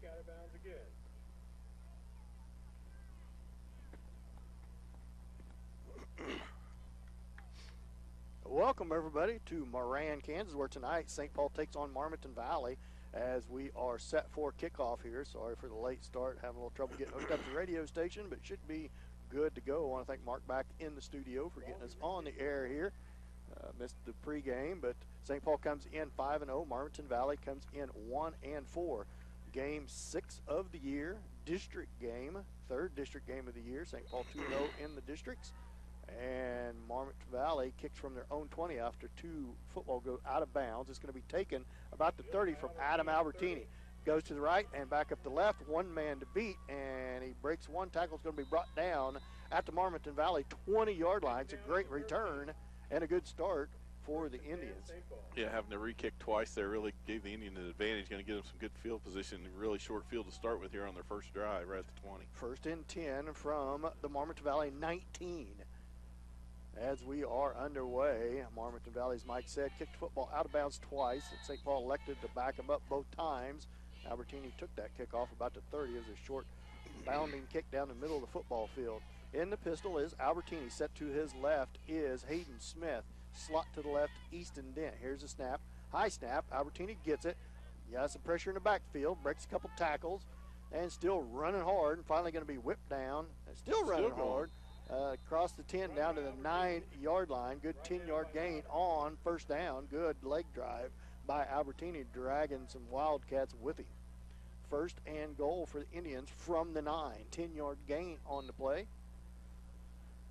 kick out of bounds again. Welcome, everybody, to Moran, Kansas, where tonight St. Paul takes on Marmaton Valley as we are set for kickoff here. Sorry for the late start, having a little trouble getting hooked up to the radio station, but should be good to go. I want to thank Mark back in the studio for getting us on the air here. Missed the pregame, but St. Paul comes in 5-0. Marmaton Valley comes in 1-4. Game 6 of the year, district game, third district game of the year. St. Paul 2-0 in the districts. And Marmaton Valley kicks from their own 20 after two football go out of bounds. It's going to be taken about the 30 from Adam Albertini. Goes to the right and back up the left. One man to beat, and he breaks one tackle. It's going to be brought down at the Marmaton Valley 20-yard line. It's a great return and a good start for the Indians. Yeah, having to re-kick twice there really gave the Indians an advantage. Going to give them some good field position. Really short field to start with here on their first drive right at the 20. First and 10 from the Marmaton Valley 19. As we are underway, Marmaton Valley, as Mike said, kicked football out of bounds twice. And St. Paul elected to back him up both times. Albertini took that kickoff about the 30 as a short bounding kick down the middle of the football field. In the pistol is Albertini. Set to his left is Hayden Smith. Slot to the left, Easton Dent. Here's a snap. High snap. Albertini gets it. Got some pressure in the backfield. Breaks a couple tackles. And still running hard. And finally going to be whipped down. And still running hard. Across the 10 down to the 9-yard line. Good 10-yard gain on first down. Good leg drive by Albertini, dragging some Wildcats with him. First and goal for the Indians from the 9. 10-yard gain on the play.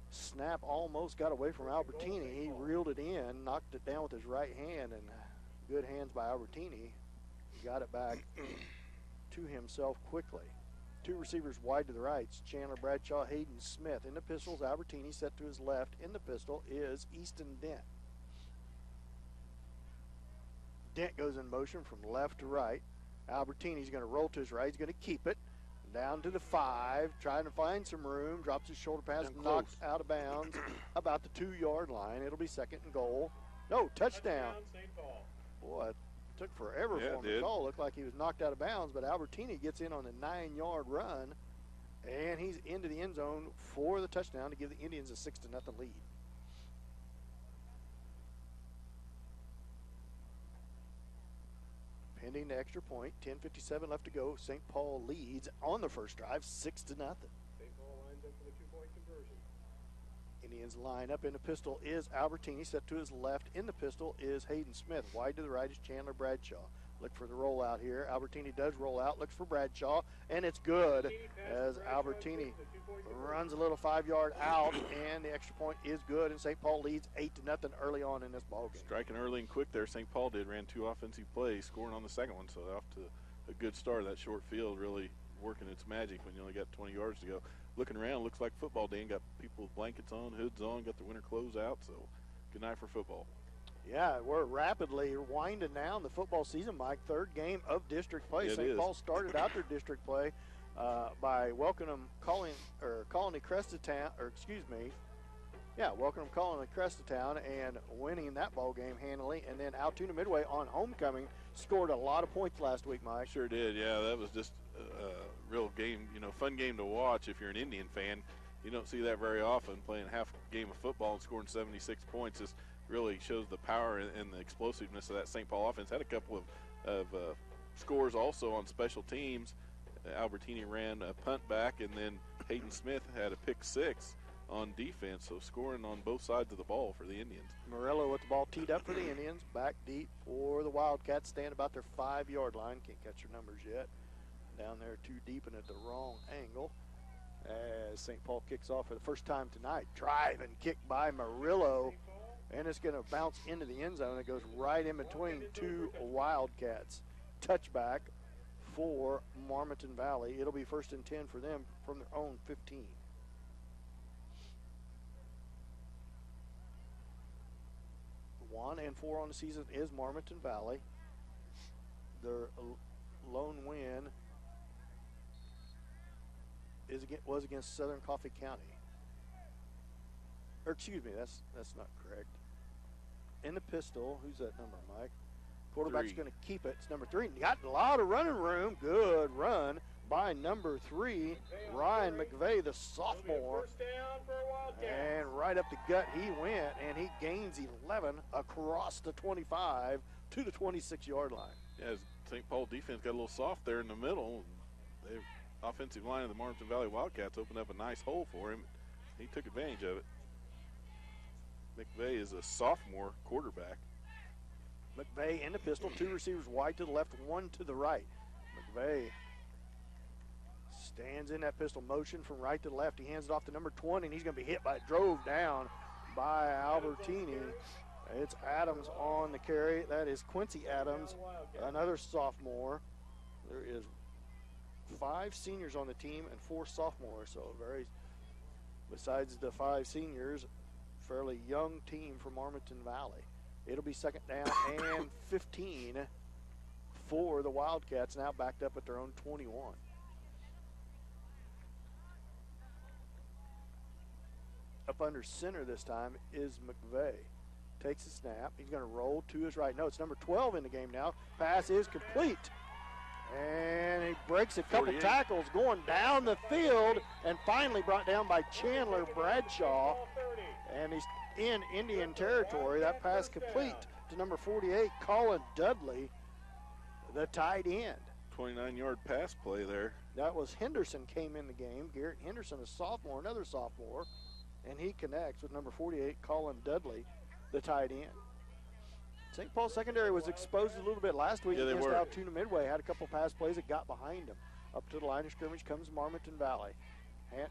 Snap almost got away from Albertini. He reeled it in, knocked it down with his right hand, and good hands by Albertini. Got it back to himself quickly. Two receivers wide to the right, Chandler Bradshaw, Hayden Smith. In the pistols, Albertini set to his left. In the pistol is Easton Dent. Dent goes in motion from left to right. Albertini's going to roll to his right. He's going to keep it. Down to the 5, trying to find some room. Drops his shoulder pass, knocked out of bounds about the 2-yard line. It'll be second and goal. No, touchdown. Boy, took forever for him to call. Looked like he was knocked out of bounds, but Albertini gets in on a 9-yard run, and he's into the end zone for the touchdown to give the Indians a 6-0 lead. Pending the extra point, 10:57 left to go. St. Paul leads on the first drive, 6-0. St. Paul lines up for the two-point conversion. Indians line up. In the pistol is Albertini. Set to his left. In the pistol is Hayden Smith. Wide to the right is Chandler Bradshaw. Look for the rollout here. Albertini does roll out. Looks for Bradshaw, and it's good as Albertini runs a little 5-yard out, and the extra point is good, and St. Paul leads 8-0 early on in this ballgame. Striking early and quick there. St. Paul ran 2 offensive plays, scoring on the second one, so off to a good start. That short field really working its magic when you only got 20 yards to go. Looking around, looks like football day. Got people with blankets on, hoods on, got the winter clothes out, so good night for football. Yeah, we're rapidly winding down the football season, Mike. Third game of district play. St. Paul started out their district play by welcoming Colony Crestatown, welcoming Colony Crestatown and winning that ball game handily. And then Altoona Midway on homecoming scored a lot of points last week, Mike. Sure did. Yeah, that was just a real game, fun game to watch if you're an Indian fan. You don't see that very often, playing half a game of football and scoring 76 points. Just really shows the power and the explosiveness of that St. Paul offense. Had a couple of scores also on special teams. Albertini ran a punt back, and then Hayden Smith had a pick 6 on defense, so scoring on both sides of the ball for the Indians. Murillo with the ball teed up for the Indians. Back deep for the Wildcats, staying about their 5-yard line. Can't catch your numbers yet. Down there too deep and at the wrong angle. As St. Paul kicks off for the first time tonight. Drive and kick by Murillo. And it's going to bounce into the end zone. It goes right in between two Wildcats. Touchback for Marmaton Valley. It'll be first and 10 for them from their own 15. One and 4 on the season is Marmaton Valley. Their lone win was against Southern Coffee County. Or excuse me, that's not correct. In the pistol, who's that number, Mike? Quarterback's going to keep it. It's number 3. And got a lot of running room. Good run by number 3, Ryan McVeigh, the sophomore. First down for Wildcats. And right up the gut he went, and he gains 11 across the 25 to the 26-yard line. Yeah, St. Paul defense got a little soft there in the middle. The offensive line of the Marmaton Valley Wildcats opened up a nice hole for him. He took advantage of it. McVeigh is a sophomore quarterback. McVeigh in the pistol, 2 receivers wide to the left, 1 to the right. McVeigh stands in that pistol motion from right to the left. He hands it off to number 20, and he's going to be hit by, drove down by Albertini. It's Adams on the carry. That is Quincy Adams, another sophomore. There is 5 seniors on the team and 4 sophomores, so besides the 5 seniors, fairly young team from Marmaton Valley. It'll be second down and 15 for the Wildcats, now backed up at their own 21. Up under center this time is McVeigh. Takes the snap. He's going to roll to his right. No, it's number 12 in the game now. Pass is complete. And he breaks a couple 48. tackles going down the field and finally brought down by Chandler Bradshaw. And he's in Indian territory. That pass complete to number 48, Colin Dudley, the tight end. 29-yard pass play there. That was Henderson came in the game. Garrett Henderson, a sophomore, another sophomore. And he connects with number 48, Colin Dudley, the tight end. St. Paul secondary was exposed a little bit last week against Altoona Midway. Had a couple pass plays that got behind him. Up to the line of scrimmage comes Marmaton Valley.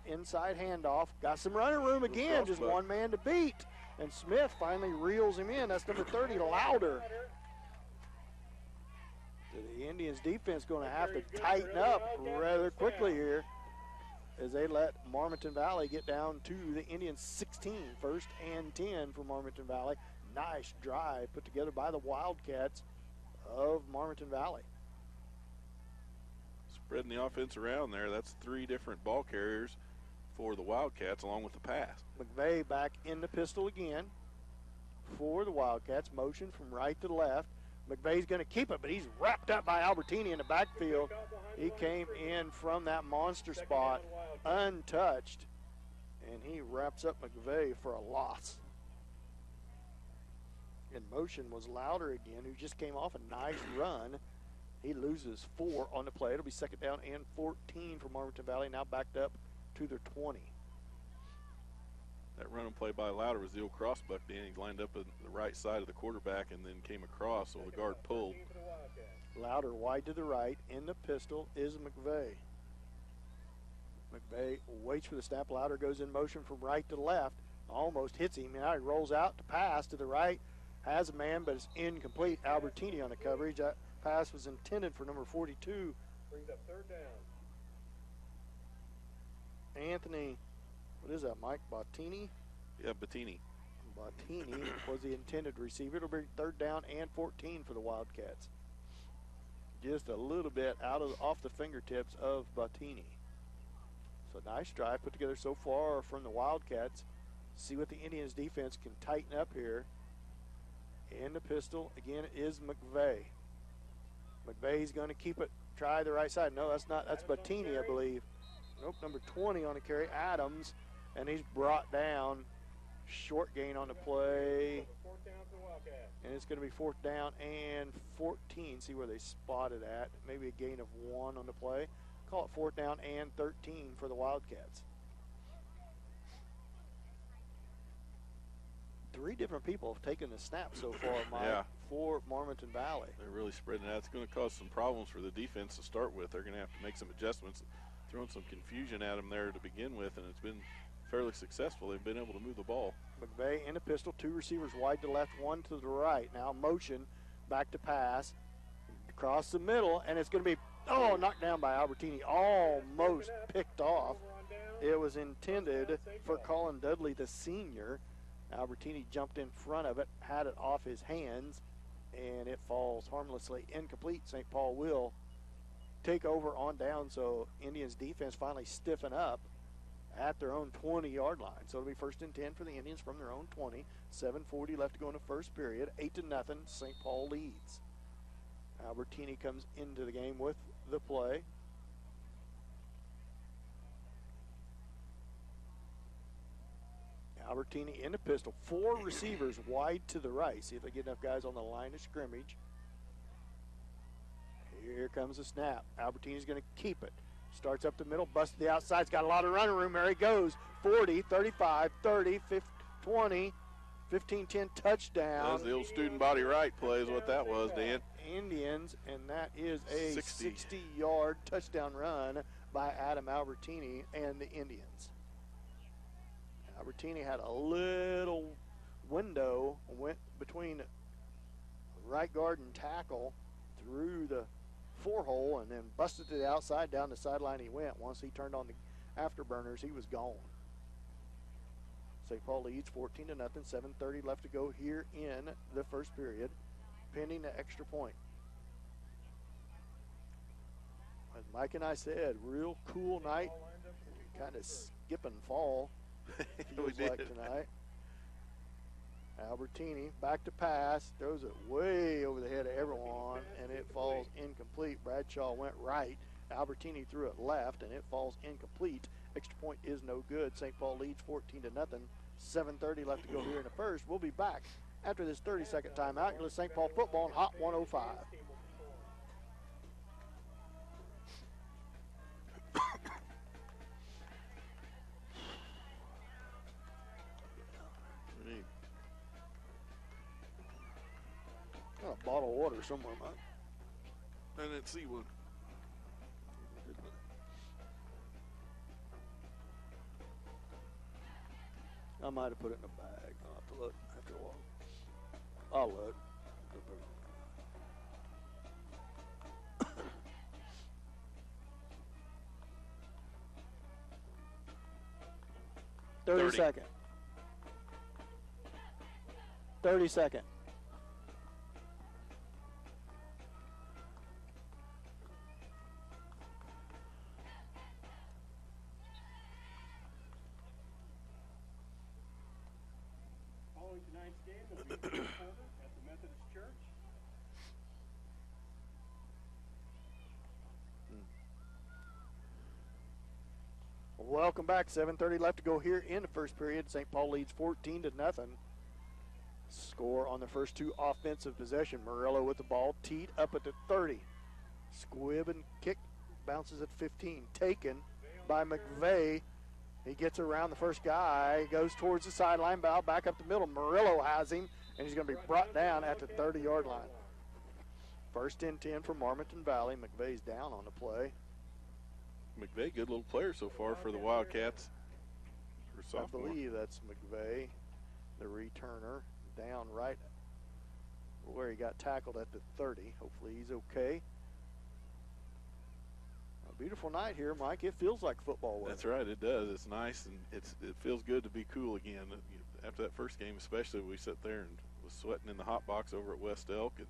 Inside handoff. Got some running room again. Just one man to beat. And Smith finally reels him in. That's number 30, Louder. The Indians defense going to have to tighten up rather quickly here as they let Marmaton Valley get down to the Indians 16. First and 10 for Marmaton Valley. Nice drive put together by the Wildcats of Marmaton Valley. Spreading the offense around there. That's 3 different ball carriers for the Wildcats along with the pass. McVeigh back in the pistol again for the Wildcats. Motion from right to left. McVeigh's going to keep it, but he's wrapped up by Albertini in the backfield. He came in from that monster spot untouched, and he wraps up McVeigh for a loss. In motion was Louder again, who just came off a nice run. He loses 4 on the play. It'll be second down and 14 for Marmaton Valley, now backed up to their 20. That run and play by Louder was the old crossbuck. He lined up on the right side of the quarterback and then came across, so the guard pulled. Louder wide to the right. In the pistol is McVeigh. McVeigh waits for the snap. Louder goes in motion from right to left. Almost hits him. Now he rolls out to pass to the right. Has a man, but it's incomplete. Albertini on the coverage. That pass was intended for number 42. Brings up third down. Anthony, what is that, Mike? Bottini? Yeah, Bettini. Bottini was the intended receiver. It'll be third down and 14 for the Wildcats. Just a little bit off the fingertips of Bottini. So nice drive put together so far from the Wildcats. See what the Indians defense can tighten up here. In the pistol, again, is McVeigh. McVeigh's going to keep it, try the right side. No, that's not. That's Bottini, I believe. Nope, number 20 on the carry, Adams. And he's brought down. Short gain on the play. And it's going to be fourth down and 14. See where they spotted at. Maybe a gain of 1 on the play. Call it fourth down and 13 for the Wildcats. 3 different people have taken the snap so far, Mike, for Marmaton Valley. They're really spreading out. It's going to cause some problems for the defense to start with. They're going to have to make some adjustments, throwing some confusion at them there to begin with, and it's been fairly successful. They've been able to move the ball. McVeigh in the pistol, 2 receivers wide to left, 1 to the right. Now motion, back to pass, across the middle, and it's going to be, knocked down by Albertini, almost picked off. It was intended for Colin Dudley, the senior. Albertini jumped in front of it, had it off his hands, and it falls harmlessly incomplete. St. Paul will take over on down, so Indians defense finally stiffen up at their own 20-yard line. So it'll be first and 10 for the Indians from their own 20. 7:40 left to go in the first period. 8-0, St. Paul leads. Albertini comes into the game with the play. Albertini in the pistol. 4 receivers wide to the right. See if they get enough guys on the line of scrimmage. Here comes the snap. Albertini's going to keep it. Starts up the middle, busts to the outside. He's got a lot of running room. There he goes. 40, 35, 30, 50, 20, 15, 10, touchdown. That was the old student body right play is what that was, Dan. Indians, and that is a 60-yard touchdown run by Adam Albertini and the Indians. Albertini had a little window, went between right guard and tackle through the 4-hole, and then busted to the outside. Down the sideline he went. Once he turned on the afterburners, he was gone. St. Paul leads 14-0, 7:30 left to go here in the first period, pending the extra point. As Mike and I said, real cool night, kind of skip and fall, feels like tonight. Albertini back to pass, throws it way over the head of everyone, and it falls incomplete. Bradshaw went right. Albertini threw it left, and it falls incomplete. Extra point is no good. St. Paul leads 14-0. 7:30 left to go here in the first. We'll be back after this 30-second timeout. You're listening to St. Paul football on Hot 105. Got a bottle of water somewhere, Mike. I didn't see one. I might have put it in a bag. I'll have to look after a while. I'll look. 30 second. 30 second. Following tonight's game will be a quarter at the Methodist Church. Welcome back. 7:30 left to go here in the first period. St. Paul leads 14-0. Score on the first 2 offensive possession. Murillo with the ball, teed up at the 30. Squib and kick, bounces at 15. Taken by McVeigh. He gets around the first guy, goes towards the sideline, bow back up the middle. Murillo has him, and he's going to be brought down at the 30-yard line. First and 10 for Marmaton Valley. McVeigh's down on the play. McVeigh, good little player so far for the Wildcats. For sophomore. I believe that's McVeigh, the returner, down right where he got tackled at the 30. Hopefully he's okay. A beautiful night here, Mike. It feels like football weather. That's right, it does. It's nice, and it feels good to be cool again. After that first game especially, we sat there and was sweating in the hot box over at West Elk, and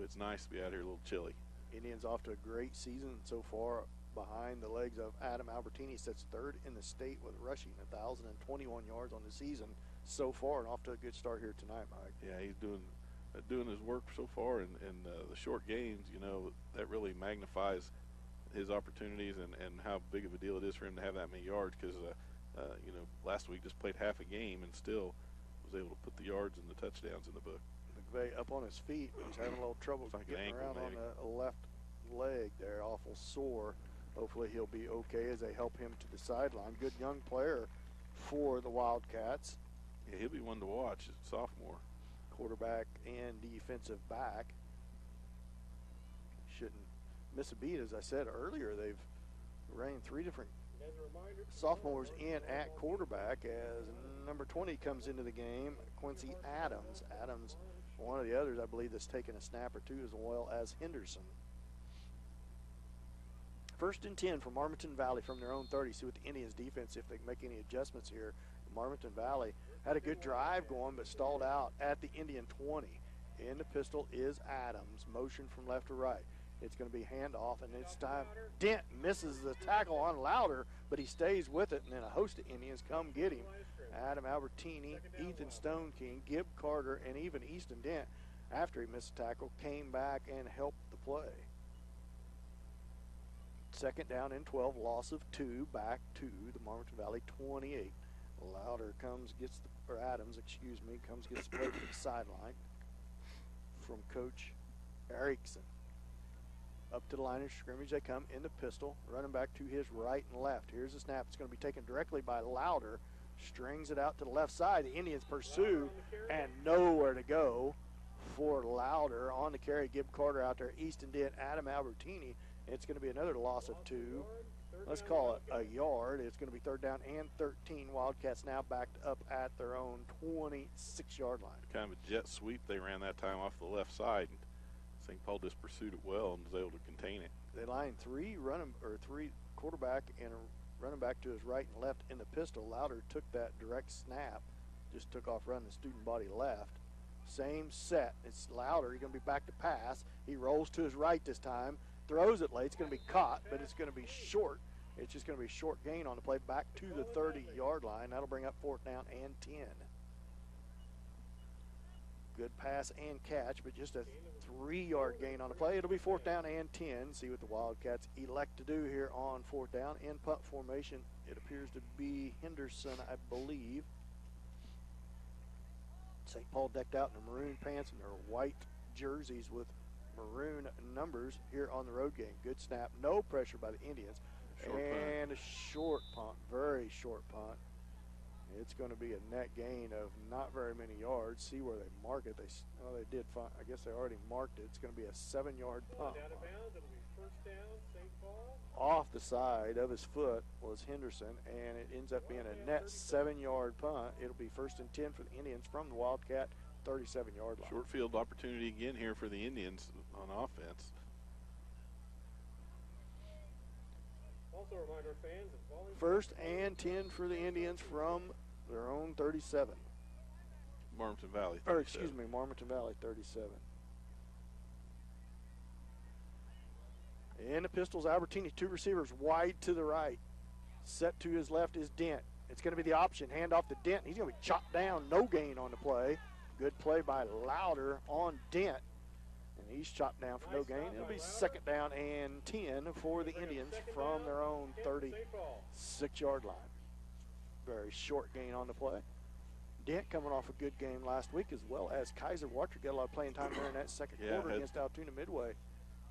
it's nice to be out here a little chilly. Indians off to a great season so far. Behind the legs of Adam Albertini, sits 3rd in the state with rushing 1,021 yards on the season so far, and off to a good start here tonight, Mike. Yeah, he's doing his work so far, and the short games, that really magnifies his opportunities and how big of a deal it is for him to have that many yards, because last week just played half a game and still was able to put the yards and the touchdowns in the book. McVeigh up on his feet, but he's having a little trouble getting around on the left leg there, awful sore. Hopefully he'll be okay as they help him to the sideline. Good young player for the Wildcats. Yeah, he'll be one to watch as a sophomore. Quarterback and defensive back. Shouldn't miss a beat. As I said earlier, they've ran 3 different sophomores in at quarterback as number 20 comes into the game, Quincy Adams. Adams, one of the others, I believe, that's taken a snap or 2, as well as Henderson. First and 10 for Marmaton Valley from their own 30. See what the Indians defense, if they can make any adjustments here. Marmaton Valley had a good drive going, but stalled out at the Indian 20. In the pistol is Adams. Motion from left to right. It's going to be handoff, and it's time. Dent misses the tackle on Louder, but he stays with it, and then a host of Indians come get him. Adam Albertini, Ethan Stoneking, Gib Carter, and even Easton Dent, after he missed the tackle, came back and helped play. Second down and 12, loss of 2, back to the Marmaton Valley 28. Louder comes, gets the, or Adams, excuse me, comes, gets the play to the sideline from Coach Erickson. Up to the line of scrimmage they come in the pistol, running back to his right and left. Here's the snap. It's going to be taken directly by Louder. Strings it out to the left side. The Indians pursue and nowhere to go for Louder. On the carry, Gib Carter out there. Easton Dent, Adam Albertini. It's going to be another loss of 2. Let's call it a yard. It's going to be third down and 13. Wildcats now backed up at their own 26-yard line. Kind of a jet sweep they ran that time off the left side. St. Paul just pursued it well and was able to contain it. They lined three quarterback and a running back to his right and left in the pistol. Louder took that direct snap, just took off running the student body left. Same set. It's Louder. He's going to be back to pass. He rolls to his right this time, throws it late. It's going to be caught, but it's going to be short. It's just going to be short gain on the play back to the 30-yard line. That'll bring up fourth down and 10. Good pass and catch, but just a 3-yard gain on the play. It'll be fourth down and 10. See what the Wildcats elect to do here on fourth down. In punt formation, it appears to be Henderson, I believe. St. Paul decked out in their maroon pants and their white jerseys with maroon numbers here on the road game. Good snap. No pressure by the Indians. And a short punt, very short punt. It's going to be a net gain of not very many yards. See where they mark it. They did find, I guess they already marked it. It's going to be a 7-yard punt. Down of bounds, it'll be first down, St. Paul. Off the side of his foot was Henderson, and it ends up being a net 7-yard punt. It'll be first and 10 for the Indians from the Wildcat 37-yard line. Short field opportunity again here for the Indians on offense. Also remind our fans that volleyball. First and 10 for the Indians from their own 37. Marmaton Valley 37. Or excuse me, Marmaton Valley 37. In the pistols, Albertini, 2 receivers wide to the right. Set to his left is Dent. It's going to be the option. Hand off to Dent. He's going to be chopped down. No gain on the play. Good play by Louder on Dent. And he's chopped down for no gain. It'll be second down and 10 for the Indians from their own 36-yard line. Very short gain on the play. Dent coming off a good game last week, as well as Kaiser Watcher got a lot of playing time there in that second quarter against Altoona Midway.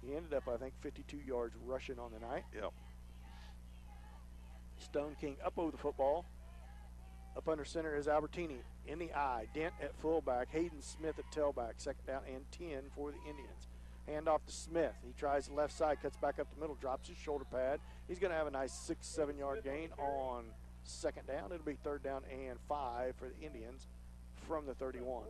He ended up, I think, 52 yards rushing on the night. Yep. Stone King up over the football. Up under center is Albertini in the eye. Dent at fullback. Hayden Smith at tailback. Second down and 10 for the Indians. Hand off to Smith. He tries the left side, cuts back up the middle, drops his shoulder pad. He's going to have a nice 6-7 yard gain on second down. It'll be third down and 5 for the Indians from the 31.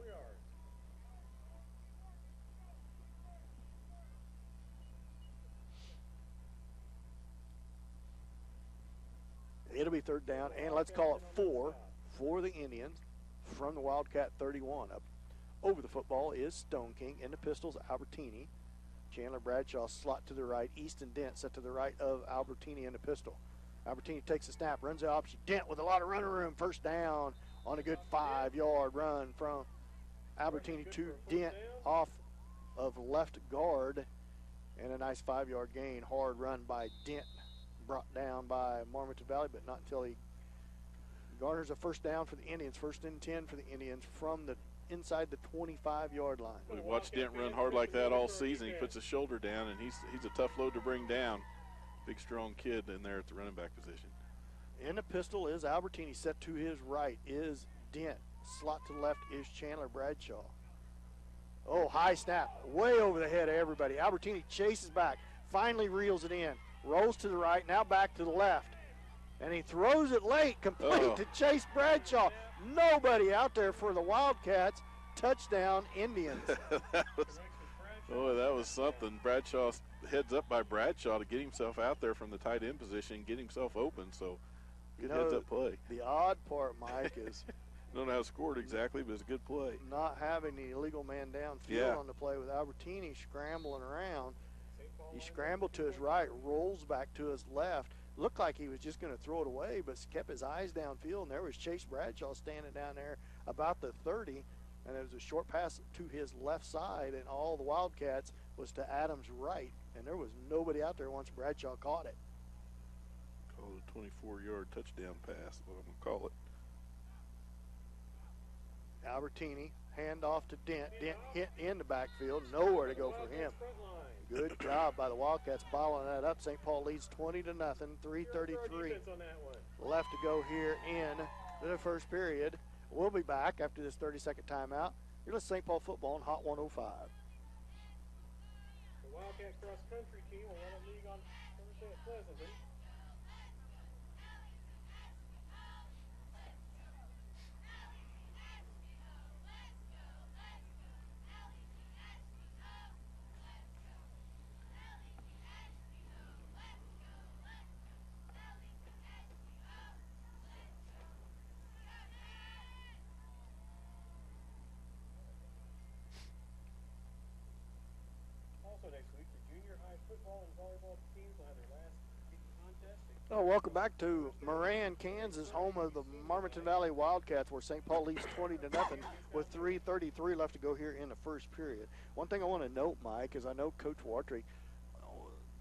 It'll be third down, and let's call it 4 for the Indians from the Wildcat 31. Up over the football is Stone King. In the pistols, Albertini. Chandler Bradshaw slot to the right. Easton Dent set to the right of Albertini in the pistol. Albertini takes the snap, runs the option. Dent with a lot of running room. First down on a good 5-yard run from Albertini to Dent off of left guard. And a nice 5-yard gain. Hard run by Dent. Brought down by Marmaton Valley, but not until he garners a first down for the Indians. First and 10 for the Indians from the inside the 25-yard line. We've watched Dent run hard like that all season. He puts his shoulder down, and he's a tough load to bring down. Big, strong kid in there at the running back position. In the pistol is Albertini. Set to his right is Dent. Slot to the left is Chandler Bradshaw. Oh, high snap. Way over the head of everybody. Albertini chases back. Finally reels it in. Rolls to the right. Now back to the left. And he throws it late. Complete to Chase Bradshaw. Nobody out there for the Wildcats. Touchdown, Indians. that was something. Bradshaw heads up by Bradshaw to get himself out there from the tight end position, get himself open. So good heads up play. The odd part, Mike, is I don't know how it scored exactly, but it's a good play. Not having the illegal man downfield on the play with Albertini scrambling around. He scrambled to his right, rolls back to his left. Looked like he was just going to throw it away, but kept his eyes downfield, and there was Chase Bradshaw standing down there about the 30, and it was a short pass to his left side, and all the Wildcats was to Adams' right, and there was nobody out there once Bradshaw caught it. Call it a 24-yard touchdown pass, what I'm going to call it. Albertini, hand off to Dent. Dent hit in the backfield. Nowhere to go for him. Good job by the Wildcats bottling that up. St. Paul leads 20-0. 3:33 left to go here in the first period. We'll be back after this 30-second timeout. You're listening to St. Paul football on Hot 105. The Wildcat cross country team will run a league on Thursday at Pleasanton. Also next week, the junior high football and volleyball teams will have their last big contest. Oh, welcome back to Moran, Kansas, home of the Marmaton Valley Wildcats, where St. Paul leads 20-0 with 3:33 left to go here in the first period. One thing I want to note, Mike, is I know Coach Watry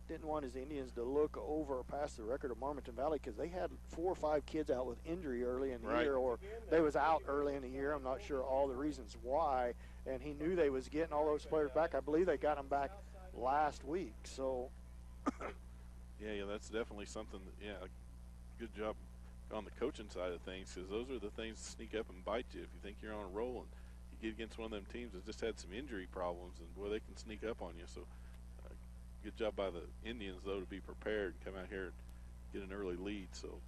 didn't want his Indians to look over or past the record of Marmaton Valley because they had 4 or 5 kids out with injury early in the year, or they was out early in the year. I'm not sure all the reasons why, and he knew they was getting all those players back. I believe they got them back last week. So, yeah, that's definitely something. Good job on the coaching side of things, because those are the things that sneak up and bite you. If you think you're on a roll and you get against one of them teams that just had some injury problems, and boy, they can sneak up on you. So, good job by the Indians, though, to be prepared and come out here and get an early lead. So,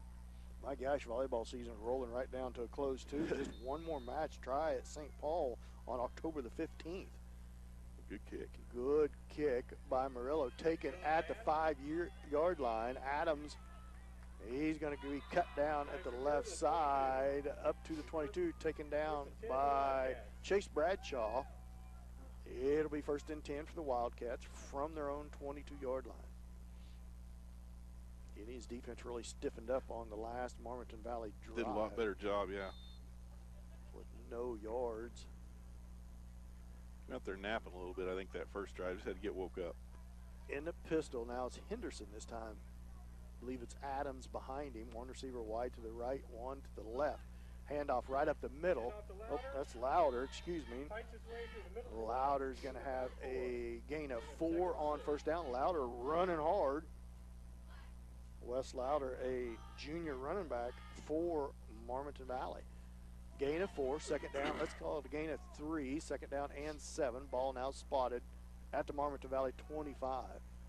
my gosh, volleyball season rolling right down to a close, too. Just one more match try at St. Paul on October the 15th. Good kick. Good kick by Murillo, taken at the 5-yard line. Adams, he's going to be cut down at the left side up to the 22, taken down by Chase Bradshaw. It'll be 1st and 10 for the Wildcats from their own 22-yard line. Indians defense really stiffened up on the last Marmaton Valley drive. Did a lot better job, yeah. With no yards. Out there napping a little bit, I think, that first drive. Just had to get woke up. In the pistol, now it's Henderson this time. I believe it's Adams behind him. One receiver wide to the right, one to the left. Handoff right up the middle. Oh, that's Louder, excuse me. Louder's going to have a gain of 4 on first down. Louder running hard. Wes Louder, a junior running back for Marmaton Valley. Gain of 4, second down. Let's call it a gain of 3, second down and 7. Ball now spotted at the Marmaton Valley 25.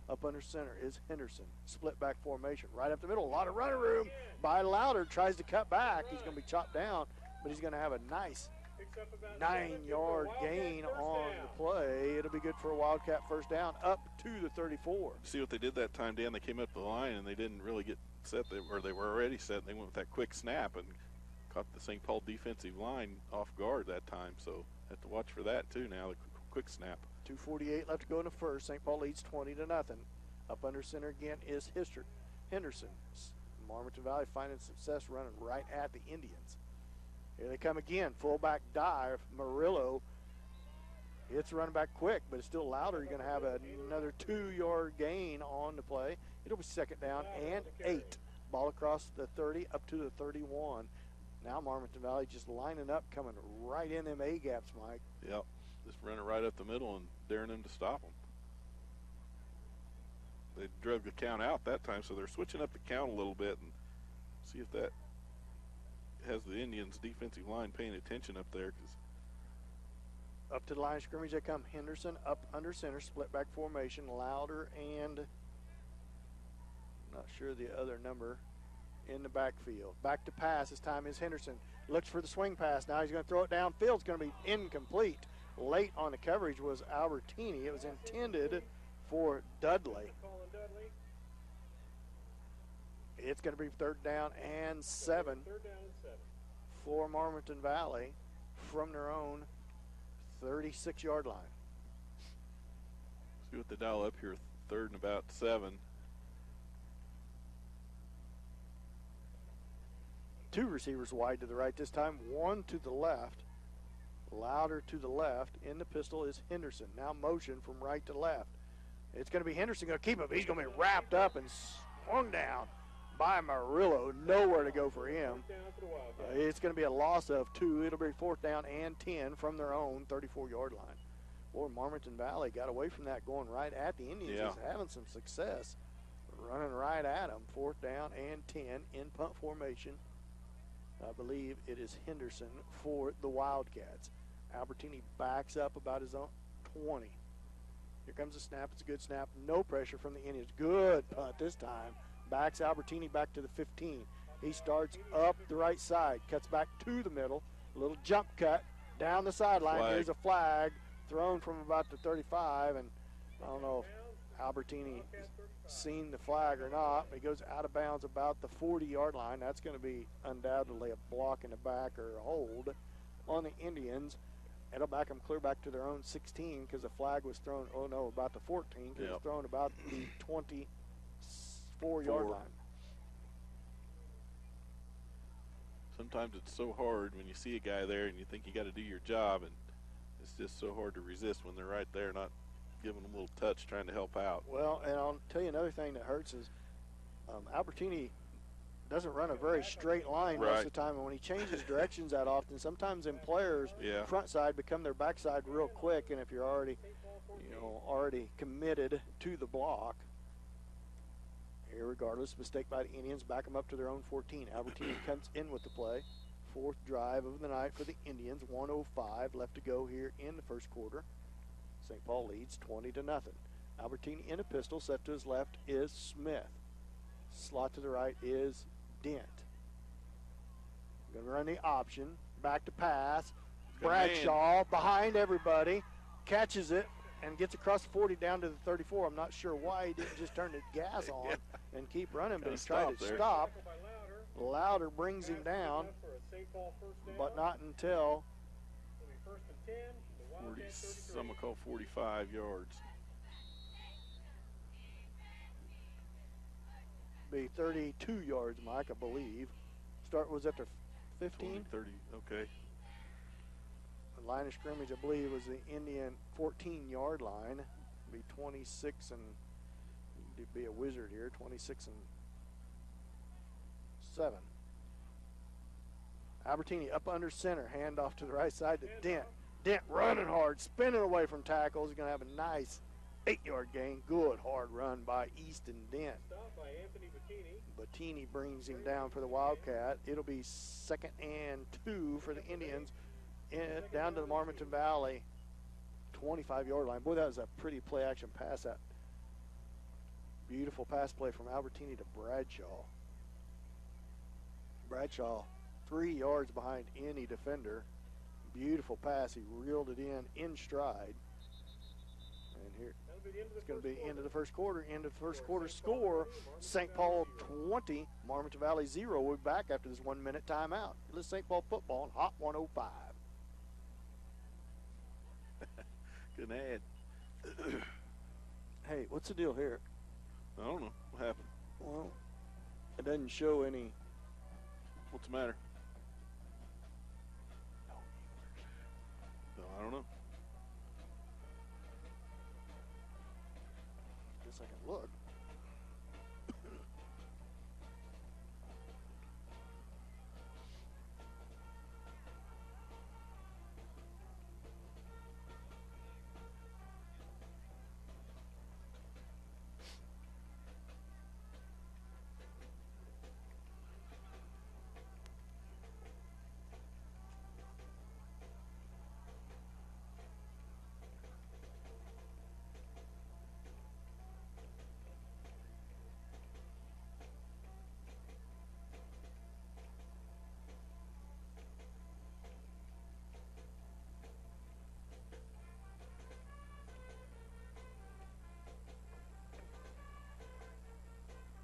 Up under center is Henderson. Split back formation. Right up the middle. A lot of running room by Louder. Tries to cut back. He's going to be chopped down, but he's going to have a nice 9-yard gain on the play. It'll be good for a Wildcat first down up to the 34. See what they did that time, Dan? They came up the line and they didn't really get set, or they were already set. They went with that quick snap and caught the St. Paul defensive line off guard that time. So have to watch for that too now, the quick snap. 2:48 left to go in the first. St. Paul leads 20-0. Up under center again is Henderson. Marmaton Valley finding success running right at the Indians. Here they come again. Fullback dive. Murillo. It's running back quick, but it's still Louder. You're going to have another 2-yard gain on the play. It'll be second down and 8. Ball across the 30 up to the 31. Now Marmaton Valley just lining up, coming right in them A-gaps, Mike. Yep. Just running right up the middle and daring them to stop them. They drug the count out that time, so they're switching up the count a little bit and see if that has the Indians' defensive line paying attention up there. Up to the line of scrimmage they come. Henderson up under center, split back formation. Louder and not sure the other number in the backfield. Back to pass. This time is Henderson. Looks for the swing pass. Now he's going to throw it downfield. It's going to be incomplete. Late on the coverage was Albertini. It was intended for Dudley. It's going to be third down and 7 for Marmaton Valley from their own 36-yard line. See what they dial up here. Third and about 7. 2 receivers wide to the right this time, 1 to the left. Louder to the left. In the pistol is Henderson. Now motion from right to left. It's going to be Henderson going to keep him. He's going to be wrapped up and swung down by Murillo. Nowhere to go for him. It's going to be a loss of 2. It'll be 4th down and 10 from their own 34-yard line. Boy, Marmaton Valley got away from that, going right at the Indians. Yeah. He's having some success running right at them. 4th down and 10 in punt formation. I believe it is Henderson for the Wildcats. Albertini backs up about his own 20. Here comes the snap. It's a good snap. No pressure from the Indians. Good punt this time. Backs Albertini back to the 15. He starts up the right side, cuts back to the middle. A little jump cut down the sideline. Flag. Here's a flag thrown from about the 35, and I don't know if Albertini seen the flag or not. He goes out of bounds about the 40-yard line. That's going to be undoubtedly a block in the back or a hold on the Indians. It'll back them clear back to their own 16 because the flag was thrown, about the 14 because it was thrown about the 24-yard line. Sometimes it's so hard when you see a guy there and you think you got to do your job, and it's just so hard to resist when they're right there, not giving them a little touch, trying to help out. Well, and I'll tell you another thing that hurts is Albertini doesn't run a very straight line most of the time, and when he changes directions that often, sometimes them players front side become their backside real quick, and if you're already committed to the block, irregardless, mistake by the Indians, back them up to their own 14. Albertini comes in with the play. 4th drive of the night for the Indians. 1:05 left to go here in the first quarter. St. Paul leads 20-0. Albertini in a pistol. Set to his left is Smith. Slot to the right is Dent. Going to run the option. Back to pass. Bradshaw behind everybody. Catches it and gets across the 40 down to the 34. I'm not sure why he didn't just turn the gas on and keep running, but he tried to stop. Louder brings him down, but not until 40, some will call 45 yards. Be 32 yards, Mike, I believe. Start was at the 15? 30, okay. The line of scrimmage, I believe, was the Indian 14-yard line. Be 26 and be a wizard here, 26 and 7. Albertini up under center, hand off to the right side to Dent. Dent running hard, spinning away from tackles. He's going to have a nice 8-yard gain. Good hard run by Easton Dent. Bettini brings him down for the Wildcat. It'll be 2nd and 2 for the Indians down to the Marmaton Valley 25-yard line. Boy, that was a pretty play-action pass. That beautiful pass play from Albertini to Bradshaw. Bradshaw 3 yards behind any defender. Beautiful pass. He reeled it in stride. And here it's going to be end of the first quarter. End of the first quarter score. St. Paul 20, Marmaton Valley 0. We'll be back after this 1-minute timeout. Let's St. Paul football on Hot 105. Good ad. Hey, what's the deal here? I don't know. What happened? Well, it doesn't show any. What's the matter? No, I don't know. Guess I can look.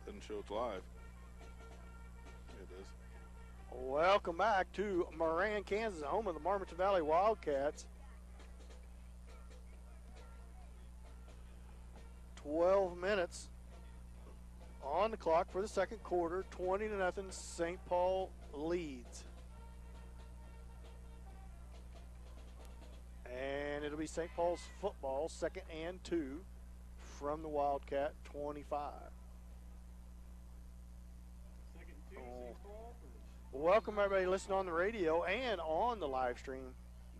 Doesn't show it's live. Yeah, it does. Welcome back to Moran, Kansas, home of the Marmaton Valley Wildcats. 12 minutes on the clock for the second quarter. 20-0. St. Paul leads. And it'll be St. Paul's football, 2nd and 2 from the Wildcat 25. Second and 2, St. Paul. Welcome everybody listening on the radio and on the live stream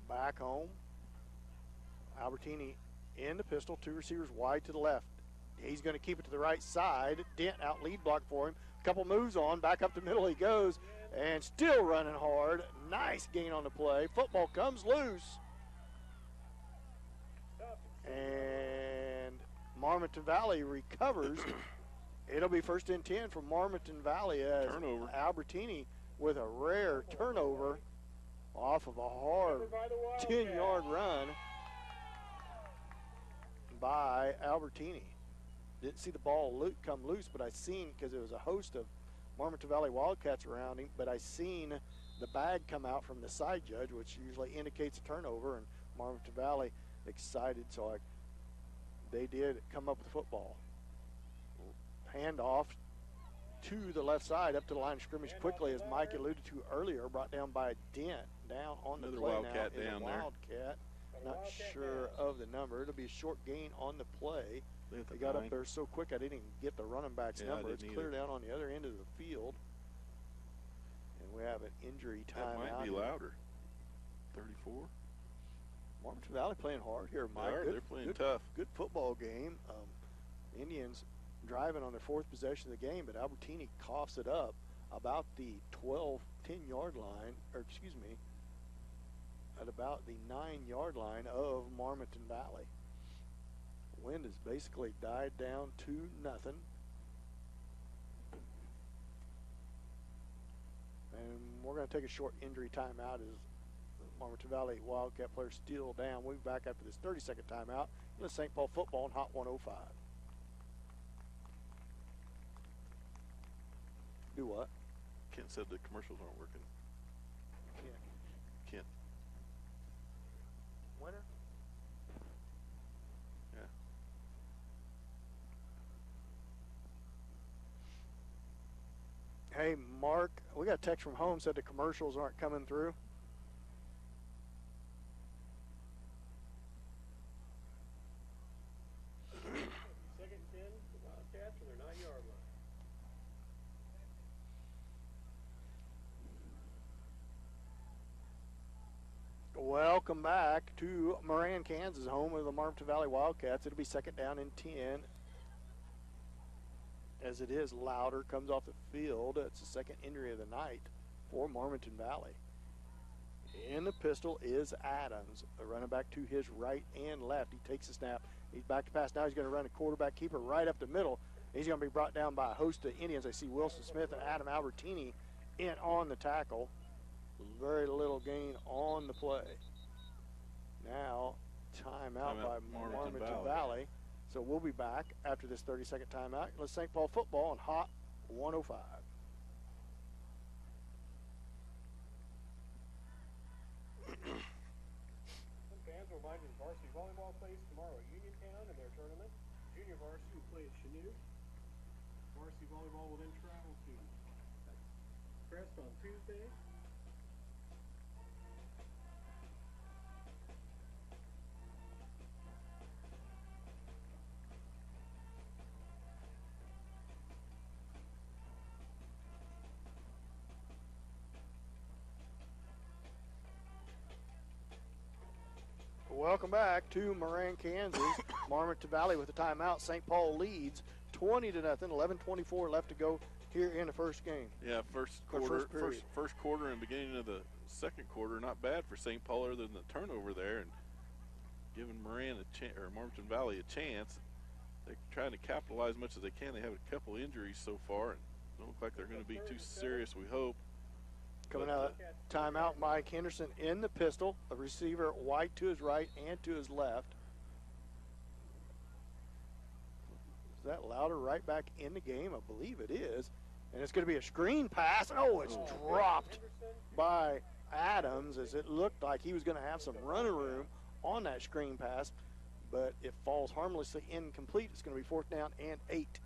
back home. Albertini in the pistol, 2 receivers wide to the left. He's going to keep it to the right side. Dent out lead block for him. A couple moves on, back up the middle he goes, and still running hard. Nice gain on the play. Football comes loose. And Marmaton Valley recovers. It'll be 1st and 10 for Marmaton Valley as Turnover. Albertini with a rare turnover off of a hard 10-yard run by Albertini. Didn't see the ball come loose, but I seen, because there was a host of Marmaton Valley Wildcats around him, but I seen the bag come out from the side judge, which usually indicates a turnover, and Marmaton Valley excited, so they did come up with the football. Handoff to the left side up to the line of scrimmage quickly, as Mike alluded to earlier, brought down by a Dent down on the Another play Wildcat now. down there. Wildcat. Not sure of the number. It'll be a short gain on the play. They got up there so quick I didn't even get the running back's number. It's clear down on the other end of the field. And we have an injury timeout. That might be louder. 34. Marmaton Valley playing hard here, Mike. They're playing tough. Good football game. Indians driving on their 4th possession of the game, but Albertini coughs it up about the 10-yard line, or excuse me, at about the 9-yard line of Marmaton Valley. Wind has basically died down to nothing. And we're going to take a short injury timeout as the Marmaton Valley Wildcat players still down. We'll be back after this 30-second timeout. Let's St. Paul football on Hot 105. Do what? Kent said the commercials aren't working. Kent. Winner? Yeah. Hey, Mark, we got a text from home said the commercials aren't coming through. Second and 10, the Wildcats from their 9-yard line. Welcome back to Moran, Kansas, home of the Marmaton Valley Wildcats. It'll be 2nd down and 10. As it is, Louder comes off the field. It's the 2nd injury of the night for Marmaton Valley. In the pistol is Adams, a running back to his right and left. He takes the snap. He's back to pass. Now he's going to run a quarterback keeper right up the middle. He's going to be brought down by a host of Indians. I see Wilson Smith and Adam Albertini in on the tackle. Very little gain on the play. Now, timeout by Marmaton Valley. So we'll be back after this 30-second timeout. Let's St. Paul football on Hot 105. Some fans will remind you varsity volleyball plays tomorrow at Uniontown in their tournament. Junior varsity will play at Chanute. Varsity volleyball will then travel to Crest on Tuesday. Welcome back to Moran, Kansas. Marmaton Valley with a timeout. St. Paul leads 20-0. 11:24 left to go here in the first game. Yeah, first quarter and beginning of the second quarter, not bad for St. Paul, other than the turnover there and giving Marmaton Valley a chance. They're trying to capitalize as much as they can. They have a couple injuries so far, and don't look like they're going to be too serious, we hope. Coming out of timeout, Mike Henderson in the pistol, a receiver wide to his right and to his left. Is that Louder right back in the game? I believe it is. And it's going to be a screen pass. Oh, it's dropped by Adams, as it looked like he was going to have some running room on that screen pass, but it falls harmlessly incomplete. It's going to be 4th down and 8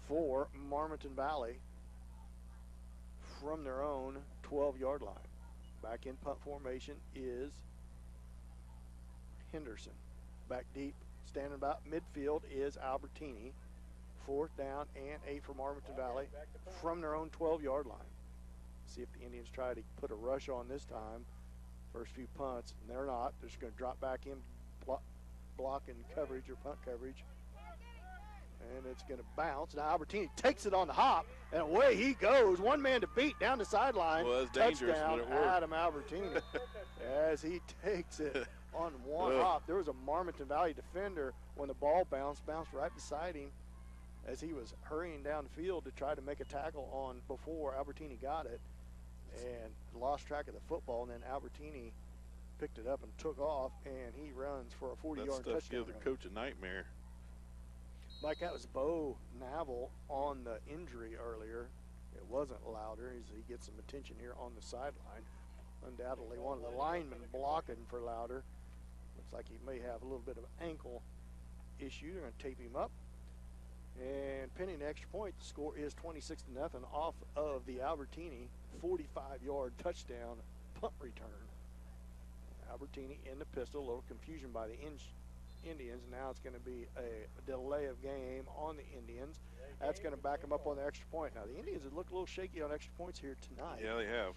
for Marmaton Valley from their own 12-yard line. Back in punt formation is Henderson. Back deep, Standing about midfield is Albertini. 4th down and 8 for Marmaton Valley from their own 12-yard line. See if the Indians try to put a rush on this time. First few punts, and they're not. They're just going to drop back in, block in coverage or punt coverage. And it's going to bounce. Now Albertini takes it on the hop, and away he goes. One man to beat down the sideline. Well, that's dangerous, touchdown, but it worked. Adam Albertini, as he takes it on one hop. There was a Marmaton Valley defender when the ball bounced right beside him as he was hurrying down the field to try to make a tackle on before Albertini got it, and lost track of the football. And then Albertini picked it up and took off, and he runs for a 40-yard touchdown. That stuff gives the coach a nightmare. Mike, that was Bo Navel on the injury earlier. It wasn't Louder. He gets some attention here on the sideline. Undoubtedly one of the linemen blocking for Louder. Looks like he may have a little bit of ankle issue. They're going to tape him up. And pending the extra point, the score is 26-0 off of the Albertini 45-yard touchdown punt return. Albertini in the pistol. A little confusion by the Indians. Now it's going to be a delay of game on the Indians. That's going to back them up on the extra point. Now, the Indians have looked a little shaky on extra points here tonight. Yeah, they have.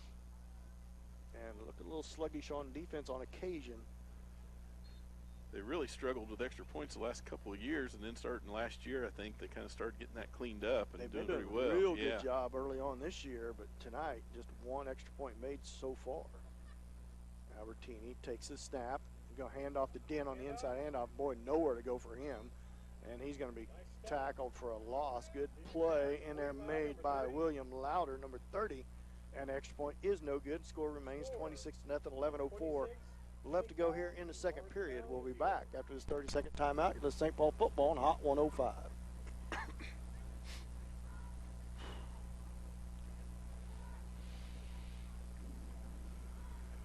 And look a little sluggish on defense on occasion. They really struggled with extra points the last couple of years, and then starting last year, I think they kind of started getting that cleaned up and They've doing been pretty doing well. a real good job early on this year, but tonight just one extra point made so far. Albertini takes the snap. Going to hand off to Den on the inside handoff. Boy, nowhere to go for him. And he's going to be tackled for a loss. Good play in there made by William Louder, number 30. And the extra point is no good. Score remains 26-0, 11:04 left to go here in the second period. We'll be back after this 30-second timeout. It's St. Paul football on Hot 105.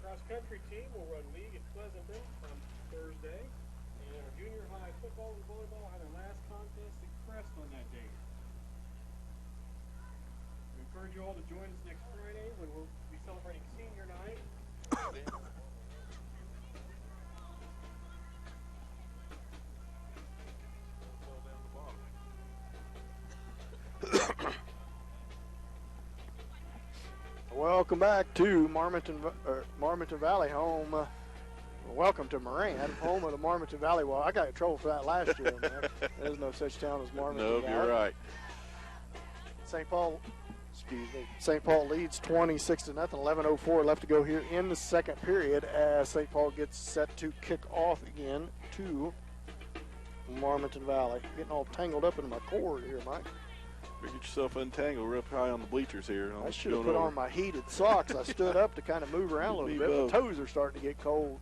Cross-country team will run league at Pleasanton on Thursday. And our junior high football and volleyball had their last contest at Crest on that day. We encourage you all to join us next Friday when we'll be celebrating senior night. Welcome back to Marmaton Valley home. Welcome to Moran, home of the Marmaton Valley. Well, I got in trouble for that last year, man. There's no such town as Marmaton Nope, Valley. you're right. St. Paul leads 26-0, 11:04 left to go here in the second period as St. Paul gets set to kick off again to Marmaton Valley. Getting all tangled up in my cord here, Mike. Get yourself untangled real high on the bleachers here. I should have put on my heated socks. I stood up to kind of move around a little bit. My toes are starting to get cold.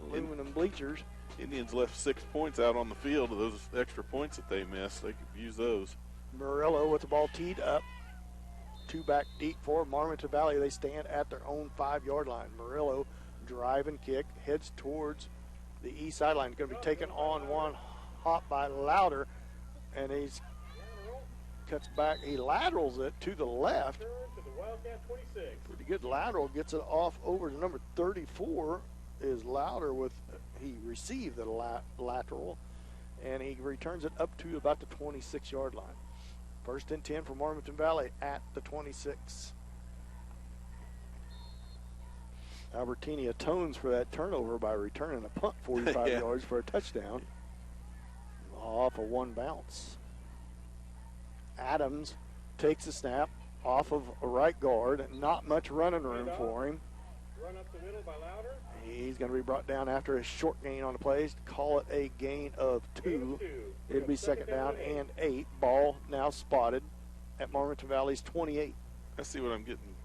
Aluminum bleachers. Indians left 6 points out on the field of those extra points that they missed. They could use those. Murillo with the ball teed up. 2 back deep for Marmaton Valley. They stand at their own 5-yard line. Murillo drive and kick, heads towards the east sideline. Going to be taken on one hop by Louder, and he's cuts back. He laterals it to the left. Pretty good lateral. Gets it off over to number 34 is Louder with, he received the lateral, and he returns it up to about the 26-yard line. 1st and 10 for Marmaton Valley at the 26. Albertini atones for that turnover by returning a punt 45 yards for a touchdown. Off a one bounce. Adams takes a snap off of a right guard. Not much running room for him. Run up the middle by Louder. He's going to be brought down after a short gain on the plays. Call it a gain of 2. It'll be second down and 8. Ball now spotted at Marmaton Valley's 28. I see what I'm getting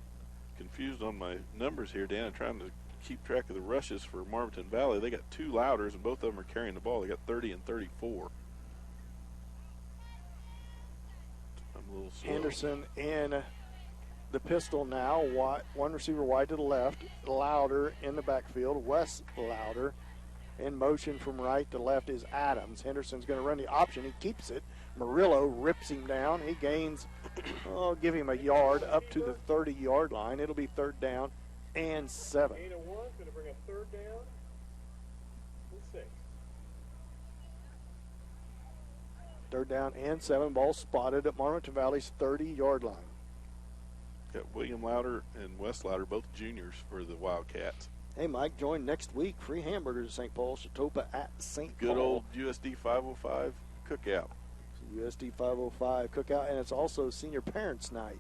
confused on my numbers here, Dan. I'm trying to keep track of the rushes for Marmaton Valley. They got 2 Louders, and both of them are carrying the ball. They got 30 and 34. I'm a little slow. Henderson in the pistol now. One receiver wide to the left. Louder in the backfield. Wes Louder. In motion from right to left is Adams. Henderson's going to run the option. He keeps it. Murillo rips him down. He gains, give him a yard up to the 30-yard line. It'll be 3rd down and 7. 8-1, going to bring up 3rd down and 6. Third down and 7. Ball spotted at Marmaton Valley's 30-yard line. Got William Louder and Wes Louder, both juniors for the Wildcats. Hey, Mike, join next week. Free hamburgers at St. Paul, Chatopa at St. Paul. Good old USD 505 cookout. USD 505 cookout, and it's also Senior Parents Night.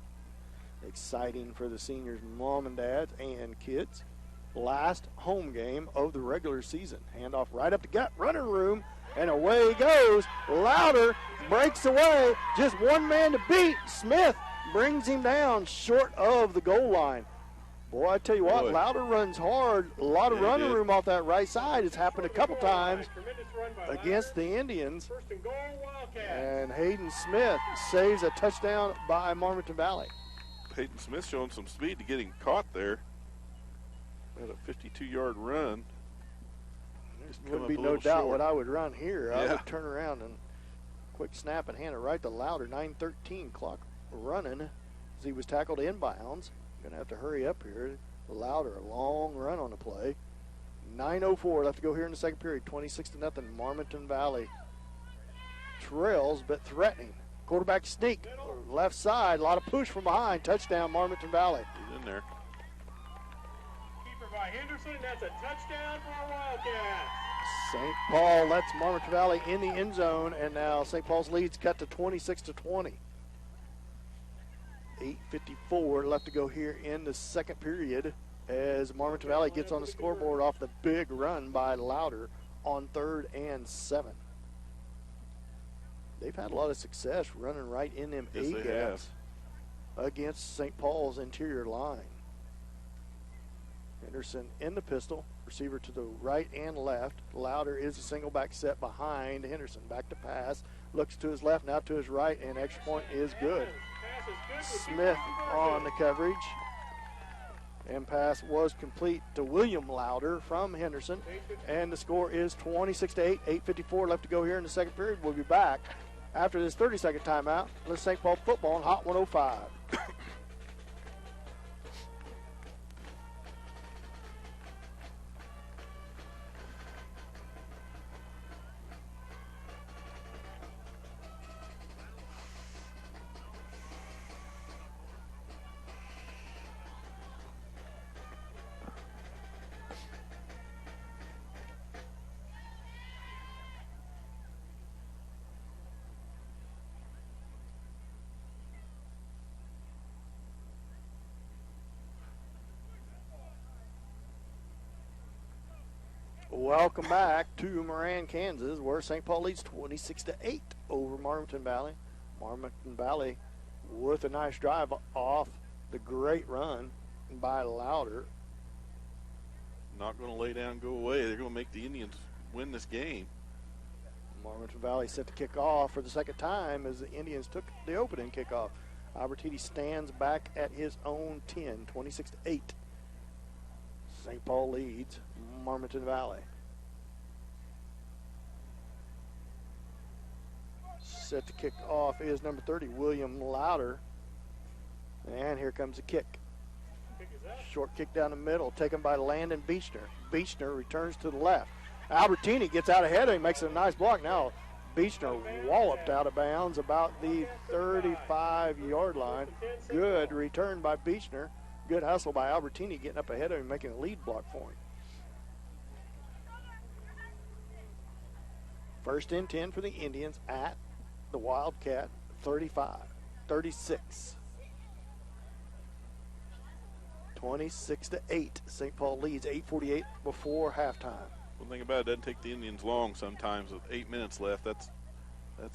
Exciting for the seniors' mom and dads and kids. Last home game of the regular season. Handoff right up the gut, running room, and away he goes. Louder breaks away. Just one man to beat. Smith brings him down short of the goal line. Boy, I tell you what, Louder runs hard. A lot of running room off that right side. It's happened a couple times against the Indians. And Hayden Smith saves a touchdown by Marmaton Valley. Hayden Smith showing some speed to getting caught there. Had a 52-yard run. There would be no doubt what I would run here. I would turn around and quick snap and hand it right to Louder. 9:13 clock running as he was tackled inbounds. Going to have to hurry up here. Louder, a long run on the play. 9:04 left to go here in the second period. 26-0. Marmaton Valley trails, but threatening. Quarterback sneak, left side, a lot of push from behind. Touchdown, Marmaton Valley. He's in there. Keeper by Henderson. That's a touchdown for our Wildcats. St. Paul lets Marmaton Valley in the end zone, and now St. Paul's lead's cut to 26-20. 8:54 left to go here in the second period as Marmaton Valley gets on the scoreboard off the big run by Louder on 3rd and 7. They've had a lot of success running right in them A gaps against St. Paul's interior line. Henderson in the pistol, receiver to the right and left. Louder is a single back set behind Henderson. Back to pass, looks to his left, now to his right, and extra point is good. Smith on the coverage. And pass was complete to William Louder from Henderson. And the score is 26-8. 8:54 left to go here in the second period. We'll be back after this 30-second timeout. Let's St. Paul football on Hot 105. Welcome back to Moran, Kansas, where St. Paul leads 26-8 over Marmaton Valley. Marmaton Valley with a nice drive off the great run by Louder. Not going to lay down and go away. They're going to make the Indians win this game. Marmaton Valley set to kick off for the second time as the Indians took the opening kickoff. Albertini stands back at his own 10, 26-8. St. Paul leads Marmaton Valley. Set to kick off is number 30, William Louder. And here comes the kick. Short kick down the middle, taken by Landon Beechner. Beechner returns to the left. Albertini gets out ahead of him, makes a nice block. Now Beechner walloped out of bounds about the 35-yard line. Good return by Beechner. Good hustle by Albertini getting up ahead of him, making a lead block for him. First and 10 for the Indians at the Wildcat 35, 36. 26-8. St. Paul leads 8:48 before halftime. One thing about it, doesn't take the Indians long sometimes. With 8 minutes left, that's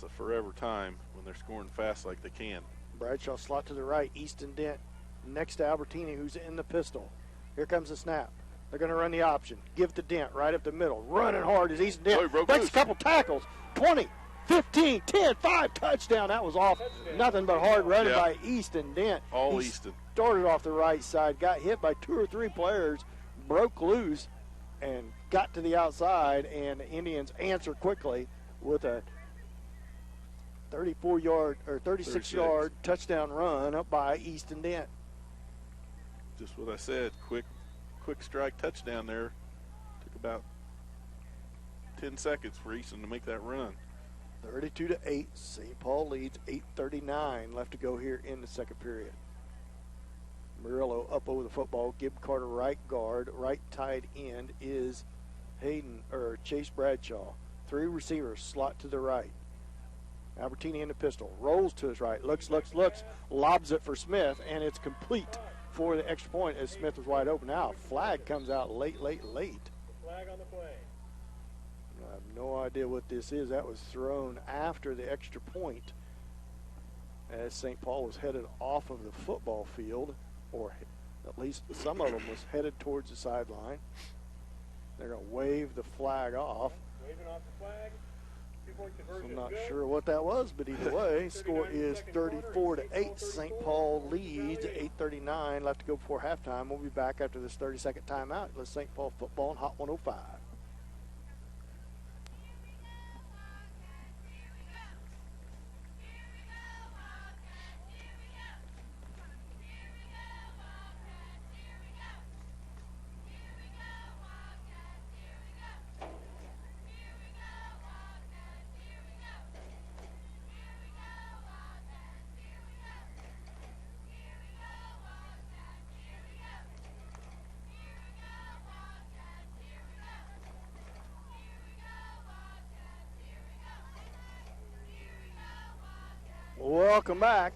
a forever time when they're scoring fast like they can. Bradshaw slot to the right. Easton Dent next to Albertini, who's in the pistol. Here comes the snap. They're going to run the option. Give it to Dent right up the middle. Running hard as Easton Dent breaks a couple tackles. 20, 15, 10, 5, touchdown. That was off. Nothing but hard running by Easton Dent. All Easton. Started off the right side, got hit by 2 or 3 players, broke loose, and got to the outside, and the Indians answer quickly with a 34-yard or 36-yard touchdown run up by Easton Dent. Just what I said, quick strike touchdown there. Took about 10 seconds for Easton to make that run. 32-8. St. Paul leads. 8:39 left to go here in the second period. Murillo up over the football. Gib Carter right guard. Right tight end is Chase Bradshaw. 3 receivers slot to the right. Albertini in the pistol. Rolls to his right. Looks. Lobs it for Smith, and it's complete for the extra point as Smith was wide open. Now, flag comes out late. Flag on the play. I have no idea what this is. That was thrown after the extra point as St. Paul was headed off of the football field, or at least some of them was headed towards the sideline. They're going to wave the flag off. Waving off the flag. I'm not sure what that was, but either way, score is 34-8. St. Paul leads. 8:39 left to go before halftime. We'll be back after this 30-second timeout. Let's St. Paul football on Hot 105. Welcome back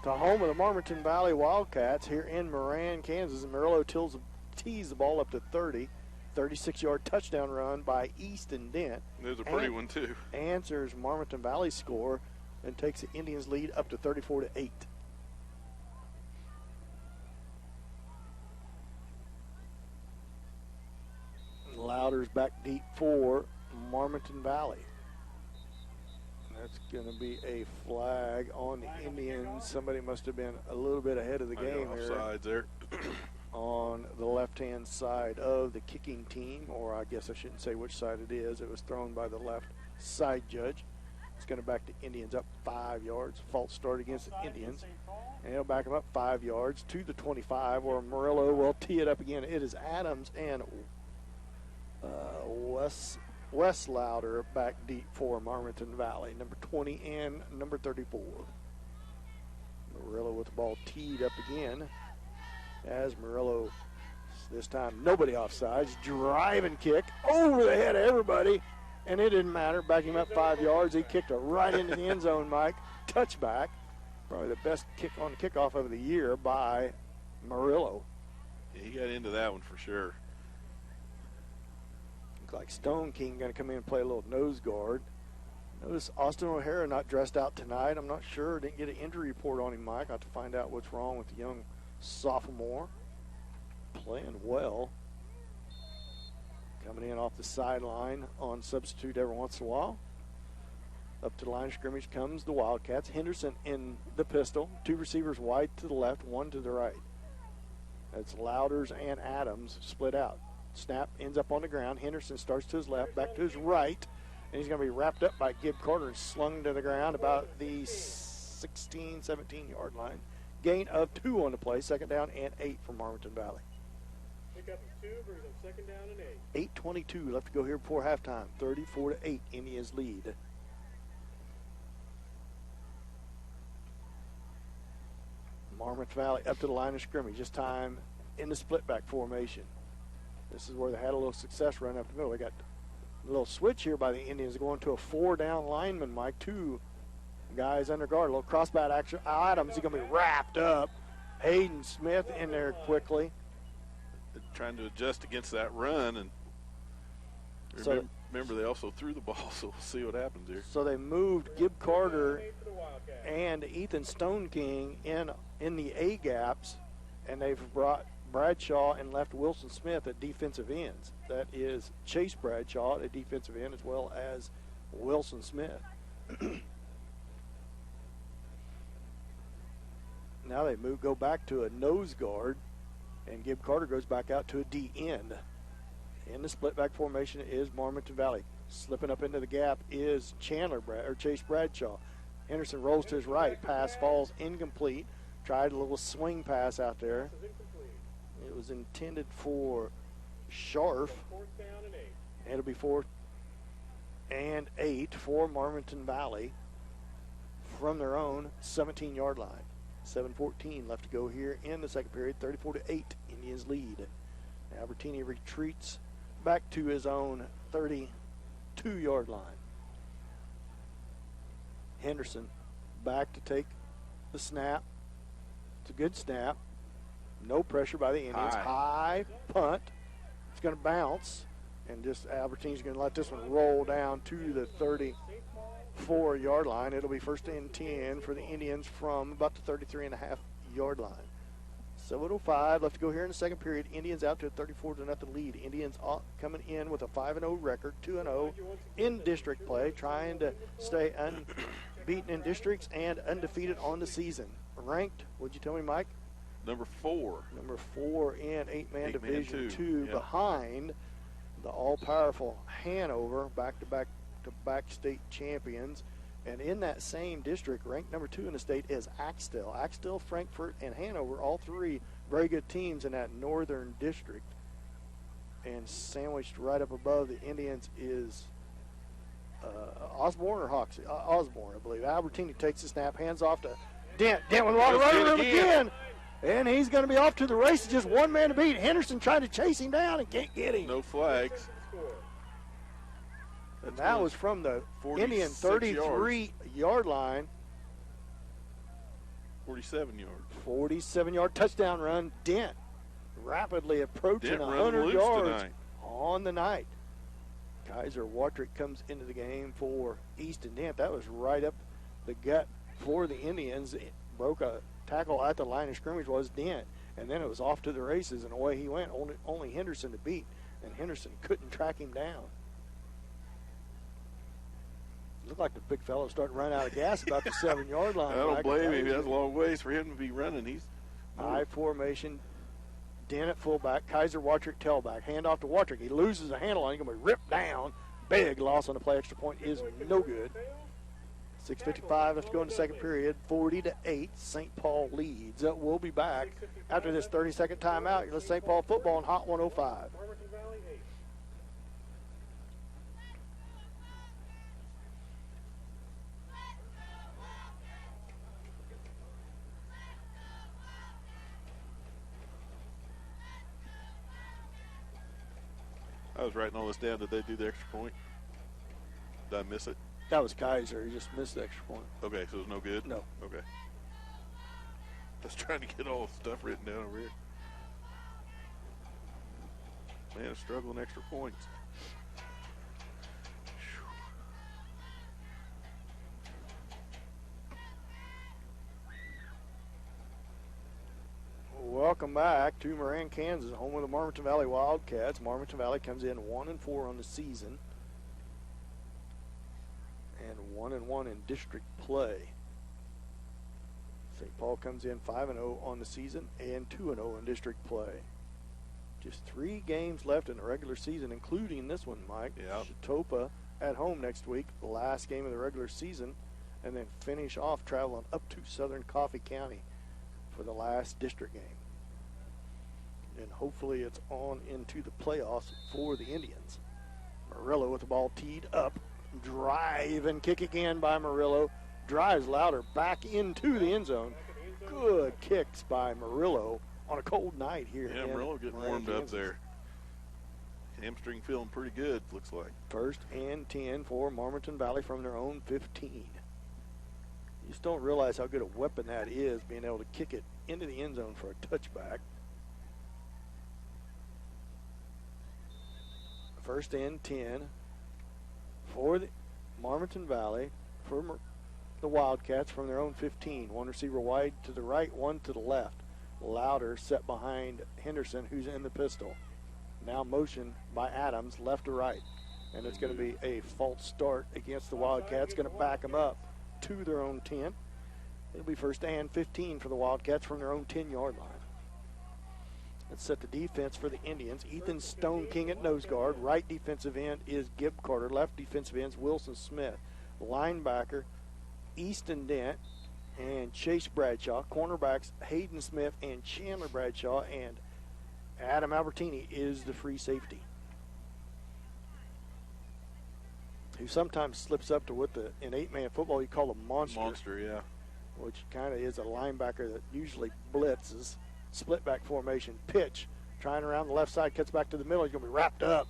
to home of the Marmaton Valley Wildcats here in Moran, Kansas. And Murillo tees the ball up to 30. 36-yard touchdown run by Easton Dent. There's a pretty one, too. Answers Marmaton Valley's score and takes the Indians' lead up to 34-8. Louder's back deep for Marmaton Valley. That's going to be a flag on the Indians. Somebody must have been a little bit ahead of the game here. Offsides there. On the left-hand side of the kicking team, or I guess I shouldn't say which side it is. It was thrown by the left side judge. It's going to back the Indians up 5 yards. False start against the Indians. And he'll back them up 5 yards to the 25, where Murillo will tee it up again. It is Adams and Wes Louder back deep for Marmaton Valley, number 20 and number 34. Murillo with the ball teed up again as Murillo, this time nobody offsides, driving kick over the head of everybody, and it didn't matter. Back him up 5 yards. He kicked it right into the end zone, Mike. Touchback. Probably the best kick on kickoff of the year by Murillo. Yeah, he got into that one for sure. Like Stone King going to come in and play a little nose guard. Notice Austin O'Hara not dressed out tonight. I'm not sure. Didn't get an injury report on him, Mike. I have to find out what's wrong with the young sophomore. Playing well. Coming in off the sideline on substitute every once in a while. Up to the line of scrimmage comes the Wildcats. Henderson in the pistol. 2 receivers wide to the left, 1 to the right. That's Louders and Adams split out. Snap ends up on the ground. Henderson starts to his left, back to his right, and he's going to be wrapped up by Gib Carter and slung to the ground about the 16, 17-yard line. Gain of 2 on the play, second down and 8 for Marmaton Valley. Pick up 2, brings up second down and 8. 8:22 left to go here before halftime. 34-8, Indians lead. Marmaton Valley up to the line of scrimmage, this time in the split back formation. This is where they had a little success run up the middle. They got a little switch here by the Indians going to a 4-down lineman, Mike. 2 guys under guard. A little crossbat action. Adams is going to be wrapped up. Hayden Smith in there quickly. They're trying to adjust against that run. And remember, they also threw the ball, so we'll see what happens here. So they moved Gib Carter and Ethan Stone King in the A gaps, and they've brought Bradshaw and left Wilson Smith at defensive ends. That is Chase Bradshaw at defensive end as well as Wilson Smith. Now they go back to a nose guard, and Gib Carter goes back out to a D end. In the split back formation is Marmaton Valley. Slipping up into the gap is Chase Bradshaw. Henderson rolls to his right. Pass falls incomplete. Tried a little swing pass out there. It was intended for Scharf. Fourth down and 8. It'll be 4th and 8 for Marmaton Valley from their own 17-yard line. 7:14 left to go here in the second period. 34-8, Indians lead. Albertini retreats back to his own 32-yard line. Henderson back to take the snap. It's a good snap. No pressure by the Indians. High punt. It's going to bounce. And just Albertini's going to let this one roll down to the 34-yard line. It'll be first and 10 for the Indians from about the 33.5-yard line. 7:05 left to go here in the second period. Indians out to a 34-0 lead. Indians coming in with a 5-0 record, 2-0 in district play, trying to stay unbeaten in districts and undefeated on the season. Ranked, what'd you tell me, Mike? Number 4. Number 4 in 8-man Division 2 yeah. behind the all-powerful Hanover, back-to-back state champions. And in that same district, ranked number 2 in the state is Axtell. Axtell, Frankfort, and Hanover, all three very good teams in that northern district. And sandwiched right up above the Indians is Osborne or Hoxie? Osborne, I believe. Albertini takes the snap, hands off to Dent. Dent with a lot of running room again. And he's going to be off to the races. Just one man to beat. Henderson trying to chase him down and can't get him. No flags. And that was from the Indian 33-yard line. 47 yards. 47-yard touchdown run. Dent rapidly approaching Dent 100 yards tonight. on the night. Kaiser Wartrick comes into the game for Easton Dent. That was right up the gut for the Indians. It broke a tackle at the line of scrimmage was Dent. And then it was off to the races, and away he went. Only Henderson to beat, and Henderson couldn't track him down. Looked like the big fellow starting to run out of gas about the 7-yard line. I don't blame him. That's a long ways for him to be running. He's high formation. Dent at fullback. Kaiser Wartrick tailback. Hand off to Wartrick. He loses the handle on. He's going to be ripped down. Big loss on the play. Extra point is no good. 6:55 left to go in the second period. 40-8. St. Paul leads. We'll be back after this 30-second timeout. You're listening to St. Paul football on Hot 105. I was writing all this down. Did they do the extra point? Did I miss it? That was Kaiser. He just missed the extra point. Okay, so it was no good? No. Okay. I was trying to get all the stuff written down over here. Man, struggling extra points. Welcome back to Moran, Kansas, home of the Marmaton Valley Wildcats. Marmaton Valley comes in 1-4 on the season and 1-1 in district play. St. Paul comes in 5-0 on the season and 2-0 in district play. Just 3 games left in the regular season, including this one, Mike. Yeah. Chitopa at home next week, the last game of the regular season, and then finish off traveling up to Southern Coffee County for the last district game. And hopefully it's on into the playoffs for the Indians. Murillo with the ball teed up. Drive and kick again by Murillo. Drives Louder back into the end zone. Good kicks by Murillo on a cold night here. Yeah, Murillo getting warmed up there. Hamstring feeling pretty good, looks like. First and 10 for Marmaton Valley from their own 15. You just don't realize how good a weapon that is, being able to kick it into the end zone for a touchback. First and 10 for the Marmaton Valley, for the Wildcats from their own 15. One receiver wide to the right, one to the left. Louder set behind Henderson, who's in the pistol. Now motion by Adams, left to right. And it's going to be a false start against the Wildcats. Going to back them up to their own 10. It'll be first and 15 for the Wildcats from their own 10-yard line. Let's set the defense for the Indians. Ethan Stone King at nose guard. Right defensive end is Gib Carter. Left defensive end is Wilson Smith. Linebacker, Easton Dent and Chase Bradshaw. Cornerbacks, Hayden Smith and Chandler Bradshaw. And Adam Albertini is the free safety. who sometimes slips up to what in 8-man football you call a monster. Monster, yeah. Which kind of is a linebacker that usually blitzes. Split back formation, pitch, trying around the left side, cuts back to the middle. He's going to be wrapped up.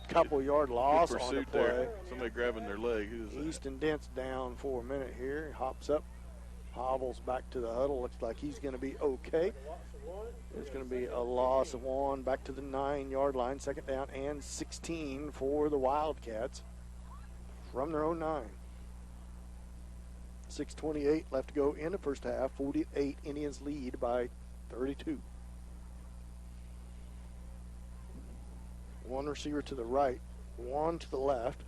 Couple yard loss Good on the pursuit play. there. Somebody grabbing their leg. Who's that? Easton Dent's down for a minute here. Hops up, hobbles back to the huddle. Looks like he's going to be okay. It's going to be a loss of 1 back to the 9-yard line. 2nd down and 16 for the Wildcats from their own 9. 6:28 left to go in the first half. 48 Indians lead by 32. One receiver to the right, one to the left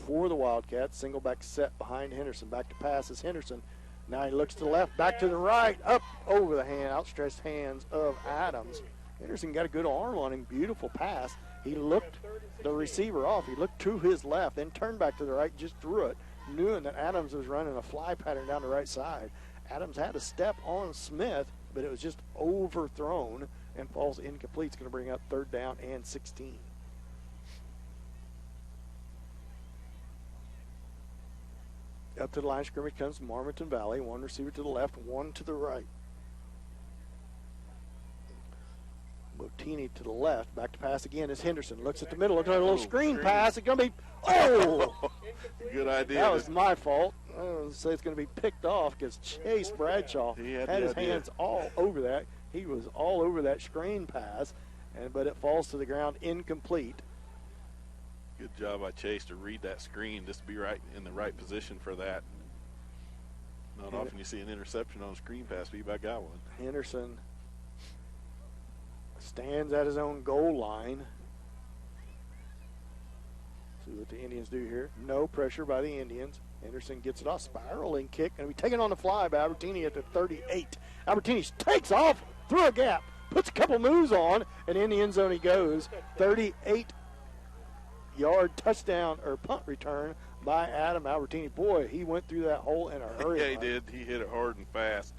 for the Wildcats. Single back set behind Henderson. Back to pass is Henderson. Now he looks to the left, back to the right, up over the outstretched hands of Adams. Henderson got a good arm on him. Beautiful pass. He looked the receiver off. He looked to his left, then turned back to the right, just threw it, knowing that Adams was running a fly pattern down the right side. Adams had a step on Smith, but it was just overthrown and falls incomplete. It's going to bring up 3rd down and 16. Up to the line of scrimmage comes Marmaton Valley. One receiver to the left, one to the right. Botini to the left. Back to pass again is Henderson. Looks at the middle. Looks at a little screen pass. It's going to be, Good idea. That was my fault. I was going to say it's going to be picked off because Chase Bradshaw had his hands all over that. He was all over that screen pass, but it falls to the ground incomplete. Good job by Chase to read that screen, just to be right in the right position for that. Not often you see an interception on a screen pass, but I got one. Henderson stands at his own goal line. See what the Indians do here. No pressure by the Indians. Henderson gets it off, spiraling kick, and we taken on the fly by Albertini at the 38. Albertini takes off through a gap, puts a couple moves on, and in the end zone he goes. 38-yard touchdown or punt return by Adam Albertini. Boy, he went through that hole in a hurry. Yeah, he did. He hit it hard and fast.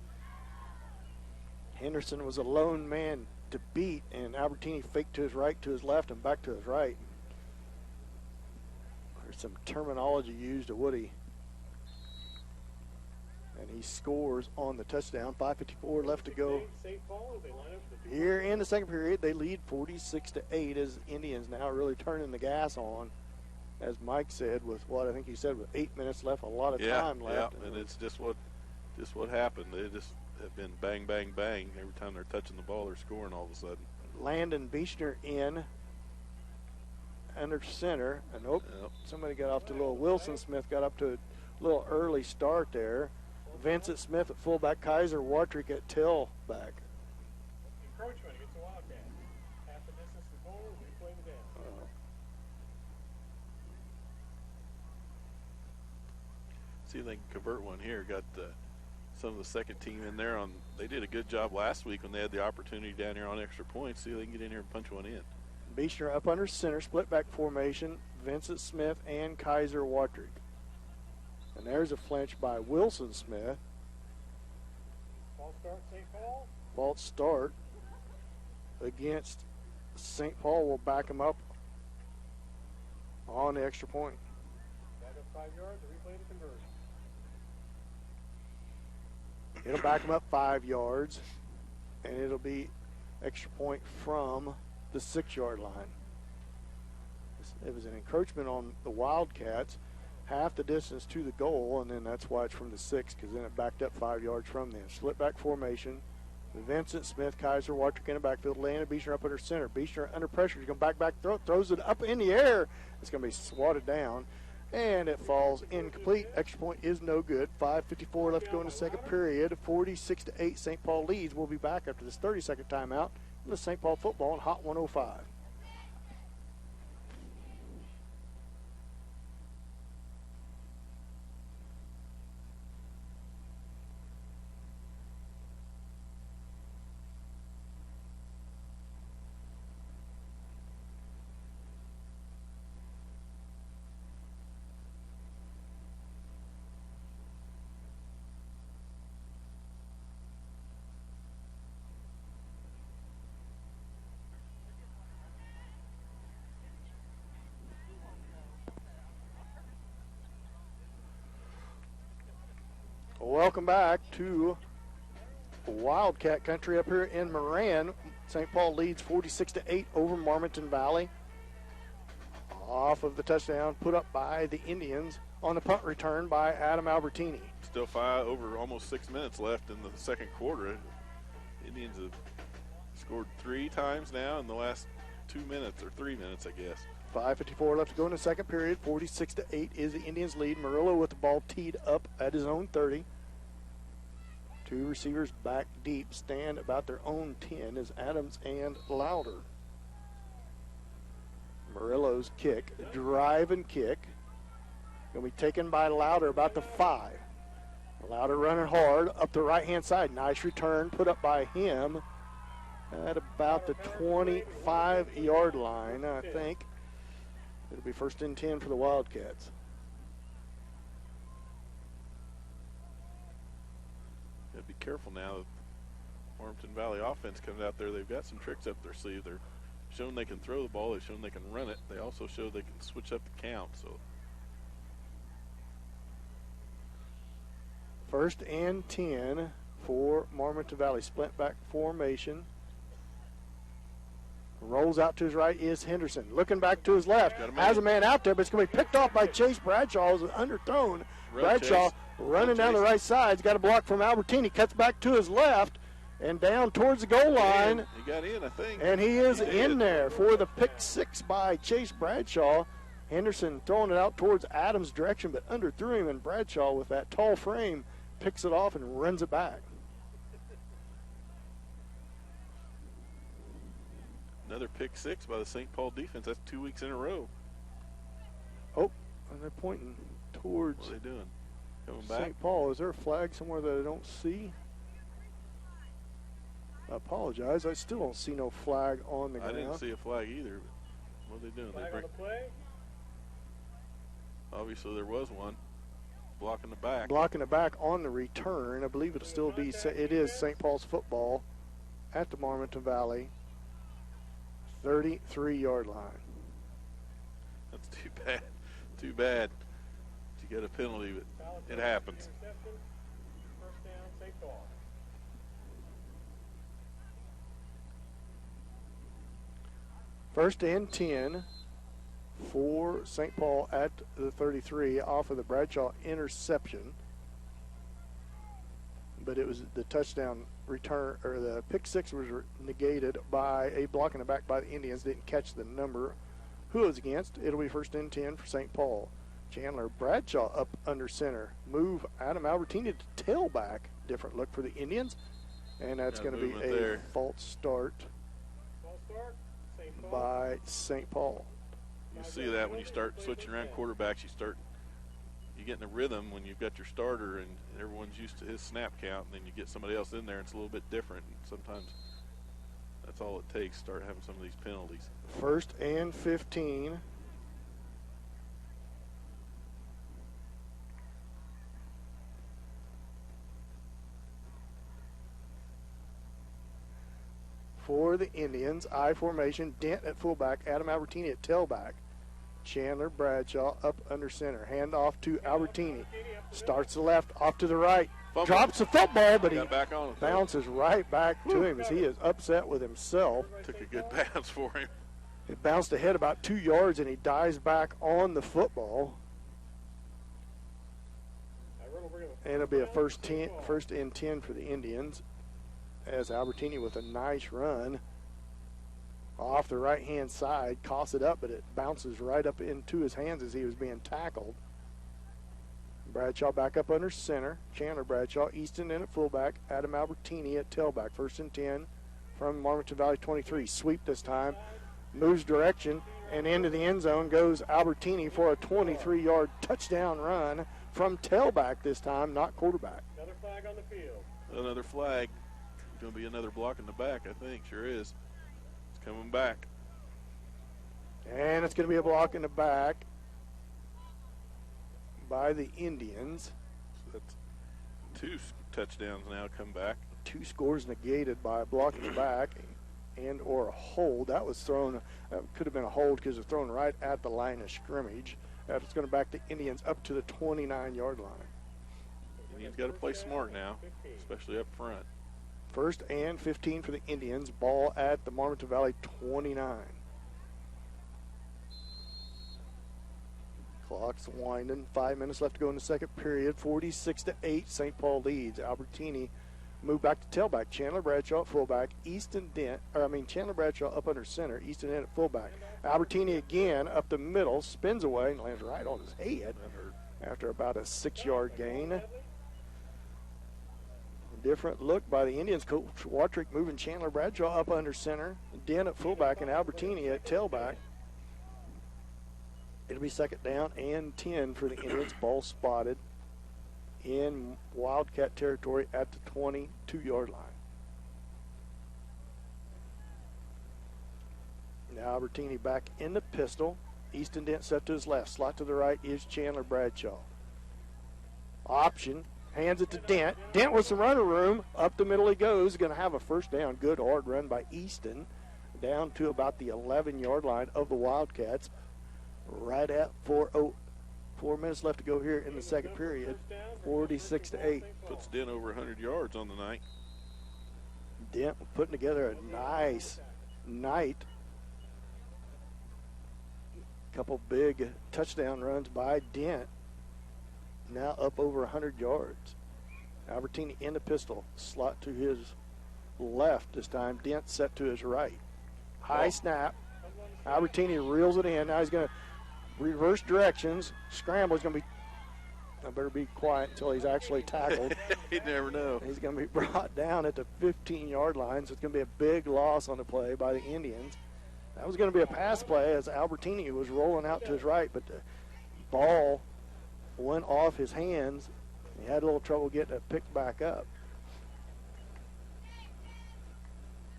Henderson was a lone man to beat, and Albertini faked to his right, to his left, and back to his right. There's some terminology used of Woody. And he scores on the touchdown. 5:54 left to go. Here in the second period, they lead 46-8 as Indians now really turning the gas on. As Mike said, with what I think he said, with 8 minutes left, a lot of time left. Yeah, and it's just what happened. They just have been bang, bang, bang. Every time they're touching the ball, they're scoring all of a sudden. Landon Beechner in under center. And somebody got off to a little. Wilson Smith got up to a little early start there. Vincent Smith at fullback, Kaiser Wartrick at tailback. Encroachment against the Wildcats. Half the distance to goal, replay the down. See if they can convert one here. Got some of the second team in there. They did a good job last week when they had the opportunity down here on extra points. See if they can get in here and punch one in. Beechner up under center, split back formation, Vincent Smith and Kaiser Wartrick. And there's a flinch by Wilson Smith. False start, St. Paul. False start against St. Paul. Will back him up on the extra point. Back up 5 yards, replay the conversion. It'll back him up 5 yards, and it'll be extra point from the 6-yard line. It was an encroachment on the Wildcats, half the distance to the goal, and then that's why it's from the 6, because then it backed up 5 yards from them. Split back formation. Vincent Smith, Kaiser, Wartrick in the backfield. Landon Beechner up under center. Beechner under pressure. He's going to back, throws it up in the air. It's going to be swatted down, and it falls incomplete. Extra point is no good. 5:54 left to go in the second period. 46-8 St. Paul leads. We'll be back after this 30-second timeout in the St. Paul football on Hot 105. Welcome back to Wildcat Country up here in Moran. St. Paul leads 46-8 over Marmaton Valley. Off of the touchdown put up by the Indians on the punt return by Adam Albertini. Still over almost 6 minutes left in the second quarter. Indians have scored 3 times now in the last 2 minutes, or 3 minutes, I guess. 5:54 left to go in the second period. 46-8 is the Indians' lead. Murillo with the ball teed up at his own 30. 2 receivers back deep stand about their own 10 is Adams and Louder. Murillo's kick, drive and kick. Going to be taken by Louder about the 5. Louder running hard up the right-hand side. Nice return put up by him at about the 25-yard line, I think. It'll be 1st and 10 for the Wildcats. Got to be careful now. Marmaton Valley offense comes out there. They've got some tricks up their sleeve. They're shown they can throw the ball. They've shown they can run it. They also show they can switch up the count. So 1st and 10 for Marmaton Valley. Splint back formation. Rolls out to his right is Henderson. Looking back to his left. Has a man out there, but it's going to be picked off by Chase Bradshaw. It's underthrown. Bradshaw running down the right side. He's got a block from Albertini. Cuts back to his left and down towards the goal line. He got in, I think. And he is in there for the pick 6 by Chase Bradshaw. Henderson throwing it out towards Adams' direction, but underthrew him, and Bradshaw with that tall frame picks it off and runs it back. Another pick 6 by the St. Paul defense. That's 2 weeks in a row. Oh, and they're pointing towards What are they doing? Coming back? St. Paul. Is there a flag somewhere that I don't see? I apologize. I still don't see no flag on the ground. I didn't see a flag either. What are they doing? Flag on the play. Obviously there was one. Blocking the back. Blocking the back on the return. I believe it'll still be, it is St. Paul's football at the Marmaton Valley 33-yard line. That's too bad. Too bad. You get a penalty, but it happens. First down, St. Paul. First and 10 for St. Paul at the 33 off of the Bradshaw interception. But it was the touchdown return, or the pick 6 was negated by a block in the back by the Indians. Didn't catch the number who it was against. It'll be 1st and 10 for St. Paul. Chandler Bradshaw up under center. Move Adam Albertini to tailback. Different look for the Indians. And that's going to be a false start by St. Paul. You see that when you start switching around quarterbacks, you get in a rhythm when you've got your starter and everyone's used to his snap count, and then you get somebody else in there, and it's a little bit different. And sometimes that's all it takes, start having some of these penalties. 1st and 15. For the Indians, I formation, Dent at fullback, Adam Albertini at tailback. Chandler Bradshaw up under center. Hand off to Albertini. Starts to the left, off to the right. Fumble. Drops the football, but he back on it, bounces right back to him as he is upset with himself. Took a good bounce for him. It bounced ahead about 2 yards, and he dives back on the football. And it'll be a first and 10 for the Indians, as Albertini with a nice run off the right-hand side, coughs it up, but it bounces right up into his hands as he was being tackled. Bradshaw back up under center. Chandler Bradshaw, Easton in at fullback. Adam Albertini at tailback. 1st and 10 from Marmaton Valley 23. Sweep this time. Moves direction, and into the end zone goes Albertini for a 23-yard touchdown run from tailback this time, not quarterback. Another flag on the field. Another flag. Going to be another block in the back, I think. Sure is. It's coming back. And it's going to be a block in the back by the Indians. So that's 2 touchdowns now come back. 2 scores negated by a block in the back and or a hold. That was thrown, could have been a hold because it's thrown right at the line of scrimmage. It's going to back the Indians up to the 29-yard line. Indians got to play smart now, especially up front. 1st and 15 for the Indians. Ball at the Marmaton Valley 29. Clock's winding. 5 minutes left to go in the second period. 46-8. St. Paul leads. Albertini moved back to tailback. Chandler Bradshaw at fullback. Chandler Bradshaw up under center. Easton Dent at fullback. Albertini again up the middle. Spins away and lands right on his head after about a 6-yard gain. Different look by the Indians. Coach Watrick moving Chandler Bradshaw up under center. Dent at fullback and Albertini at tailback. It'll be 2nd down and 10 for the Indians. Ball spotted in Wildcat territory at the 22-yard line. Now Albertini back in the pistol. Easton Dent set to his left. Slot to the right is Chandler Bradshaw. Option. Hands it to Dent. Dent with some running room. Up the middle he goes. Going to have a 1st down. Good hard run by Easton. Down to about the 11-yard line of the Wildcats. Right at 4 minutes left to go here in the second period. 46-8. Puts Dent over 100 yards on the night. Dent putting together a nice night. Couple big touchdown runs by Dent. Now up over 100 yards. Albertini in the pistol. Slot to his left this time. Dent set to his right. High snap. Albertini reels it in. Now he's going to reverse directions. Scramble is going to be, I better be quiet until he's actually tackled. You never know. He's going to be brought down at the 15-yard line, so it's going to be a big loss on the play by the Indians. That was going to be a pass play as Albertini was rolling out to his right, but the ball went off his hands. He had a little trouble getting it picked back up.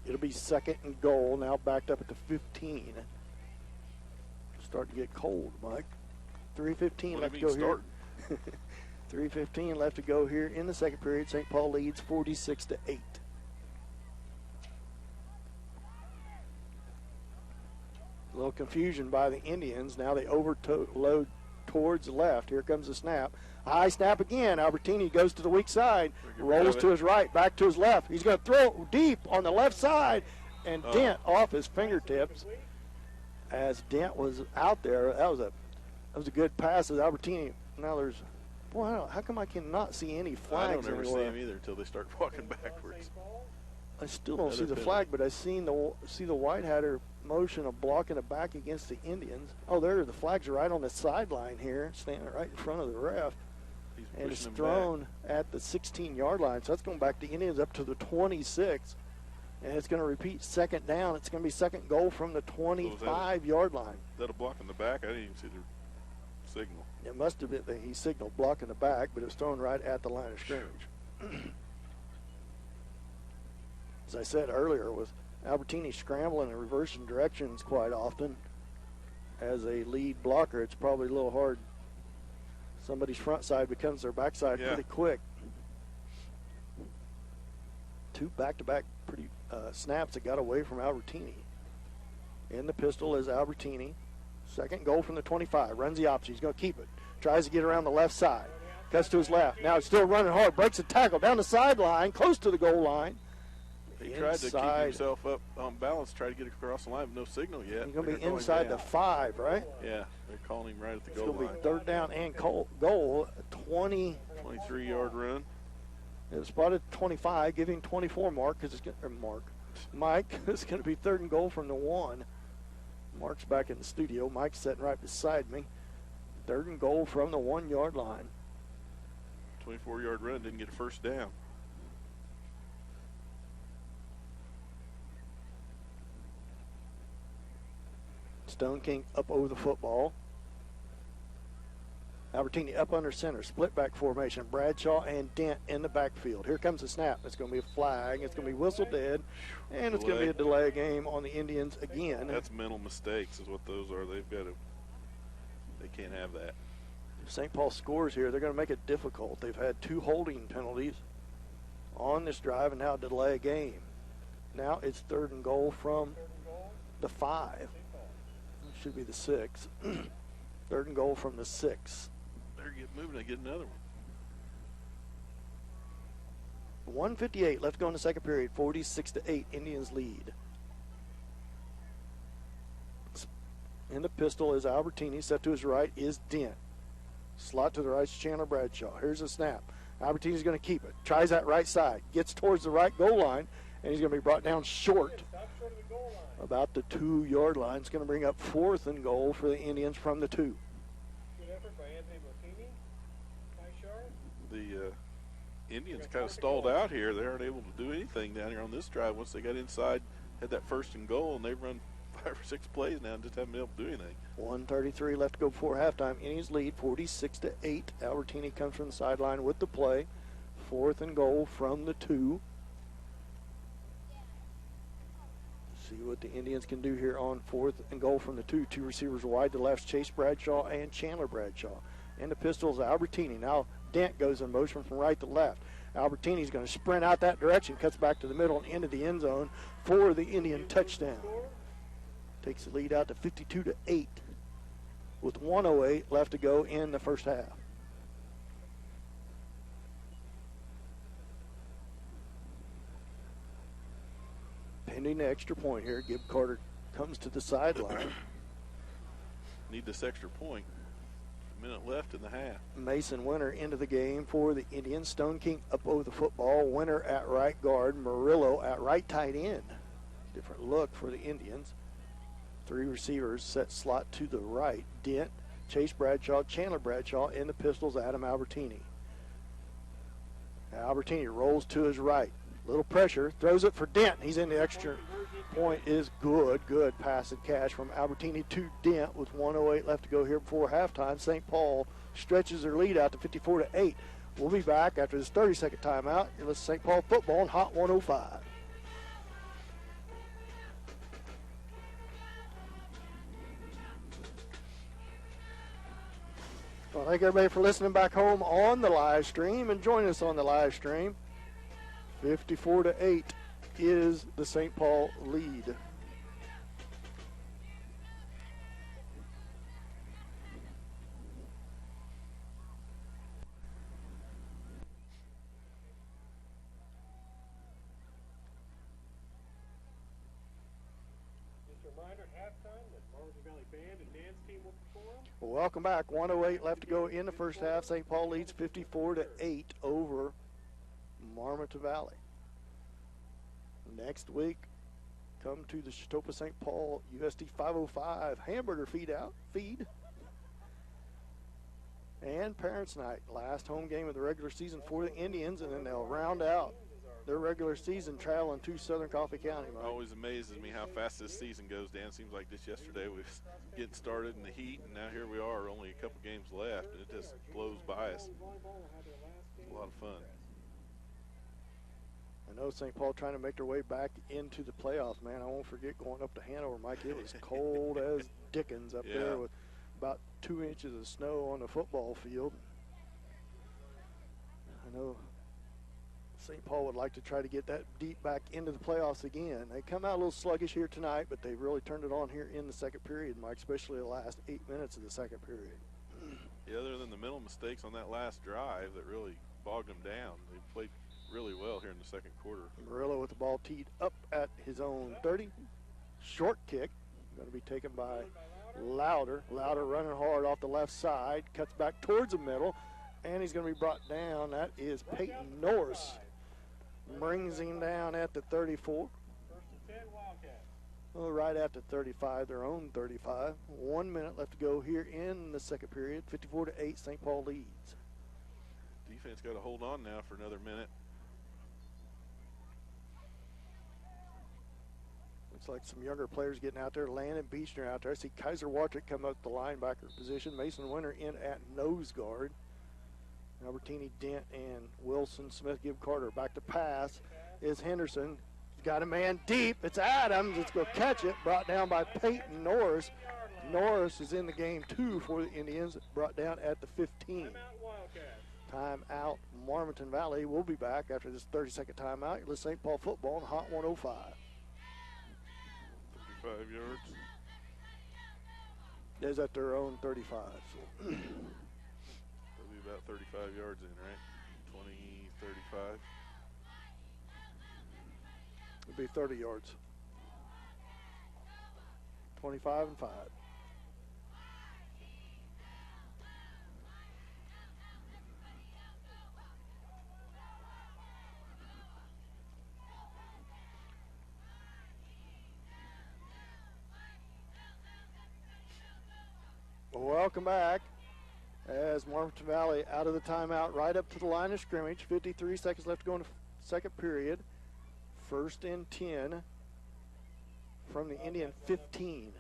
It'll be 2nd and goal, now backed up at the 15. Starting to get cold, Mike. 3:15 left to go here. 3:15 left to go here in the second period. St. Paul leads 46-8. A little confusion by the Indians. Now they overload towards the left. Here comes the snap. High snap again. Albertini goes to the weak side, rolls to his right, back to his left. He's going to throw deep on the left side, and Dent off his fingertips. As Dent was out there, that was a good pass as Albertini. Now there's, how come I cannot see any flags I don't ever anywhere? see him either until they start walking backwards. I still don't see the flag, but I see the White Hatter motion of blocking it back against the Indians. Oh, there, the flags are right on the sideline here, standing right in front of the ref. And it's thrown at the 16-yard line. So that's going back the Indians up to the 26. And it's going to repeat 2nd down. It's going to be 2nd goal from the 25-yard line. Is that a block in the back? I didn't even see the signal. It must have been that he signaled block in the back, but it was thrown right at the line of scrimmage. As I said earlier, with Albertini scrambling and reversing directions quite often as a lead blocker, it's probably a little hard. Somebody's front side becomes their backside pretty quick. 2 back-to-back pretty snaps that got away from Albertini. In the pistol is Albertini. 2nd goal from the 25. Runs the opposite. He's going to keep it. Tries to get around the left side. Cuts to his left. Now he's still running hard. Breaks a tackle down the sideline, close to the goal line. He tried to keep himself up on balance, try to get across the line, but no signal yet. He's going to be inside the 5, right? Yeah, they're calling him right at the goal line. It's going to be 3rd down and goal. 23-yard run. It was spotted 25, giving 24 Mike. It's going to be 3rd and goal from the 1. Mark's back in the studio. Mike's sitting right beside me. 3rd and goal from the 1-yard line. 24-yard run, didn't get a 1st down. Stone King up over the football. Albertini up under center, split back formation. Bradshaw and Dent in the backfield. Here comes the snap. It's going to be a flag. It's going to be whistle dead, and it's going to be a delay game on the Indians again. That's mental mistakes is what those are. They can't have that. If St. Paul scores here, they're going to make it difficult. They've had 2 holding penalties on this drive and now delay a game. Now it's 3rd and goal from the 5. It should be the 6. 3rd and goal from the 6. Better get moving and get another one. 1:58 left to go in the second period. 46-8, Indians lead. In the pistol is Albertini. Set to his right is Dent. Slot to the right is Chandler Bradshaw. Here's a snap. Albertini's going to keep it. Tries that right side. Gets towards the right goal line, and he's going to be brought down short. About the 2-yard line. It's going to bring up 4th and goal for the Indians from the 2. Good effort by Anthony Martini. Nice yard. The Indians kind of stalled out here. They aren't able to do anything down here on this drive. Once they got inside, had that 1st and goal, and they've run 5 or 6 plays now and just haven't been able to do anything. 1:33 left to go before halftime. Indians lead 46-8. Albertini comes from the sideline with the play. 4th and goal from the 2. See what the Indians can do here on 4th and goal from the 2. 2 receivers wide to left, Chase Bradshaw and Chandler Bradshaw. And the pistol is Albertini. Now Dent goes in motion from right to left. Albertini's going to sprint out that direction, cuts back to the middle and into the end zone for the Indian touchdown. Takes the lead out to 52-8 with 1:08 left to go in the first half. Pending the extra point here, Gib Carter comes to the sideline. Need this extra point. A minute left in the half. Mason Winter into the game for the Indians. Stone King up over the football. Winter at right guard. Murillo at right tight end. Different look for the Indians. 3 receivers set slot to the right. Dent, Chase Bradshaw, Chandler Bradshaw, and the pistols, Adam Albertini. Albertini rolls to his right. Little pressure, throws it for Dent. He's in the extra point is good. Good pass and catch from Albertini to Dent with 1:08 left to go here before halftime. St. Paul stretches their lead out to 54-8. We'll be back after this 30-second timeout. You're listening to St. Paul football on Hot 105. Well, thank everybody for listening back home on the live stream and joining us on the live stream. 54-8 is the St. Paul lead. Just a reminder at halftime that Marmaton Valley Band and Dance Team will perform. Well, welcome back. 1:08 left to go in the first half. St. Paul leads 54-8 over Marmaton Valley. Next week, come to the Chitopa St. Paul USD 505 hamburger feed. And Parents Night, last home game of the regular season for the Indians, and then they'll round out their regular season traveling to Southern Coffee County. Mike. Always amazes me how fast this season goes, Dan. Seems like just yesterday we was getting started in the heat, and now here we are, only a couple games left, and it just blows by us. It's a lot of fun. I know St. Paul trying to make their way back into the playoffs, man. I won't forget going up to Hanover, Mike. It was cold as Dickens up there with about 2 inches of snow on the football field. I know St. Paul would like to try to get that deep back into the playoffs again. They come out a little sluggish here tonight, but they really turned it on here in the second period, Mike, especially the last 8 minutes of the second period. Yeah, other than the mental mistakes on that last drive that really bogged them down, they played really well here in the second quarter. Murillo with the ball teed up at his own 30. Short kick, going to be taken by Louder. Louder running hard off the left side, cuts back towards the middle, and he's going to be brought down. That is Peyton Norris. Brings him down at the 34. First and 10, Wildcats. Well, right at the 35, their own 35. 1 minute left to go here in the second period. 54-8, St. Paul leads. Defense got to hold on now for another minute. Looks like some younger players getting out there. Landon Beechner out there. I see Kaiser Wartrick come up the linebacker position. Mason Winter in at nose guard. Albertini, Dent, and Wilson Smith give Carter. Back to pass is Henderson. He's got a man deep. It's Adams. Let's go catch it. Brought down by Peyton Norris. Norris is in the game too for the Indians. Brought down at the 15. Time out Marmaton Valley. We'll be back after this 30-second timeout. You're listening to St. Paul football on Hot 105. 35 yards. Is at their own 35. So. Probably about 35 yards in, right? 20, 35. be 30 yards. 25 and 5. Welcome back as Marmaton Valley out of the timeout right up to the line of scrimmage. 53 seconds left to go in the second period. 1st and 10 from the Indian 15.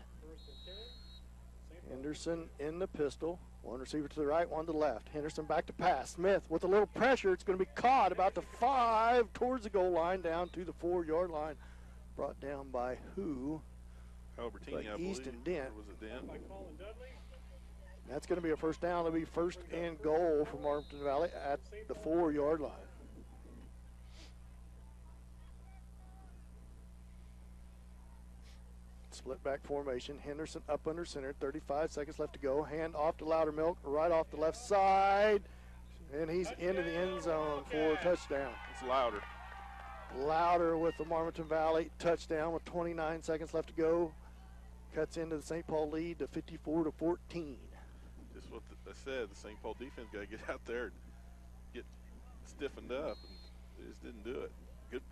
Henderson in the pistol. One receiver to the right, one to the left. Henderson back to pass. Smith with a little pressure. It's going to be caught about the 5 towards the goal line down to the 4-yard line. Brought down by who? Albertini, I Easton believe. Dent. Or was it Dent? That's going to be a first down. It'll be 1st and goal for Marmaton Valley at the 4-yard line. Split back formation. Henderson up under center. 35 seconds left to go. Hand off to Loudermilk right off the left side. And he's into the end zone for a touchdown. It's Louder. Louder with the Marmaton Valley touchdown with 29 seconds left to go. Cuts into the St. Paul lead to 54-14. Just what I said, the St. Paul defense got to get out there and get stiffened up, and they just didn't do it.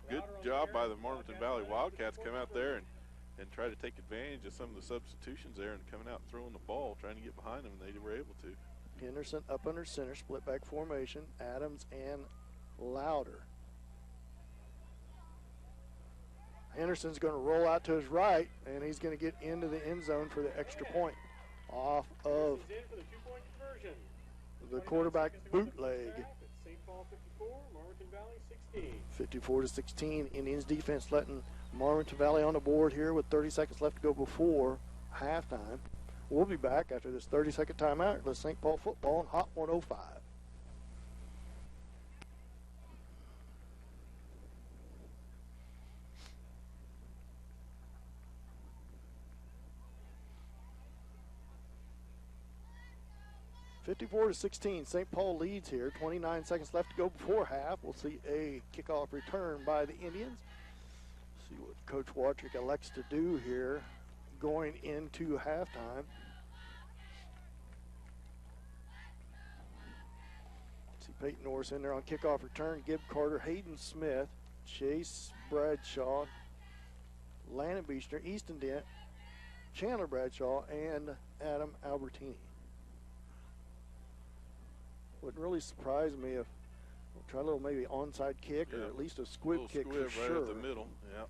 Good job by the Marmaton Valley Wildcats. Come out there and try to take advantage of some of the substitutions there and coming out and throwing the ball, trying to get behind them, and they were able to. Henderson up under center, split back formation. Adams and Louder. Henderson's going to roll out to his right, and he's going to get into the end zone for the extra point off of the quarterback bootleg. 54-16. Indians defense letting Marmaton Valley on the board here with 30 seconds left to go before halftime. We'll be back after this 30-second timeout with St. Paul football on Hot 105. (54-16). St. Paul leads here. 29 seconds left to go before half. We'll see a kickoff return by the Indians. See what Coach Watrick elects to do here going into halftime. See Peyton Norris in there on kickoff return. Gibb Carter, Hayden Smith, Chase Bradshaw, Landon Beechner, Easton Dent, Chandler Bradshaw, and Adam Albertini. Wouldn't really surprise me if we'll try a little maybe onside kick or at least a squib kick for sure. Right at the middle, yeah.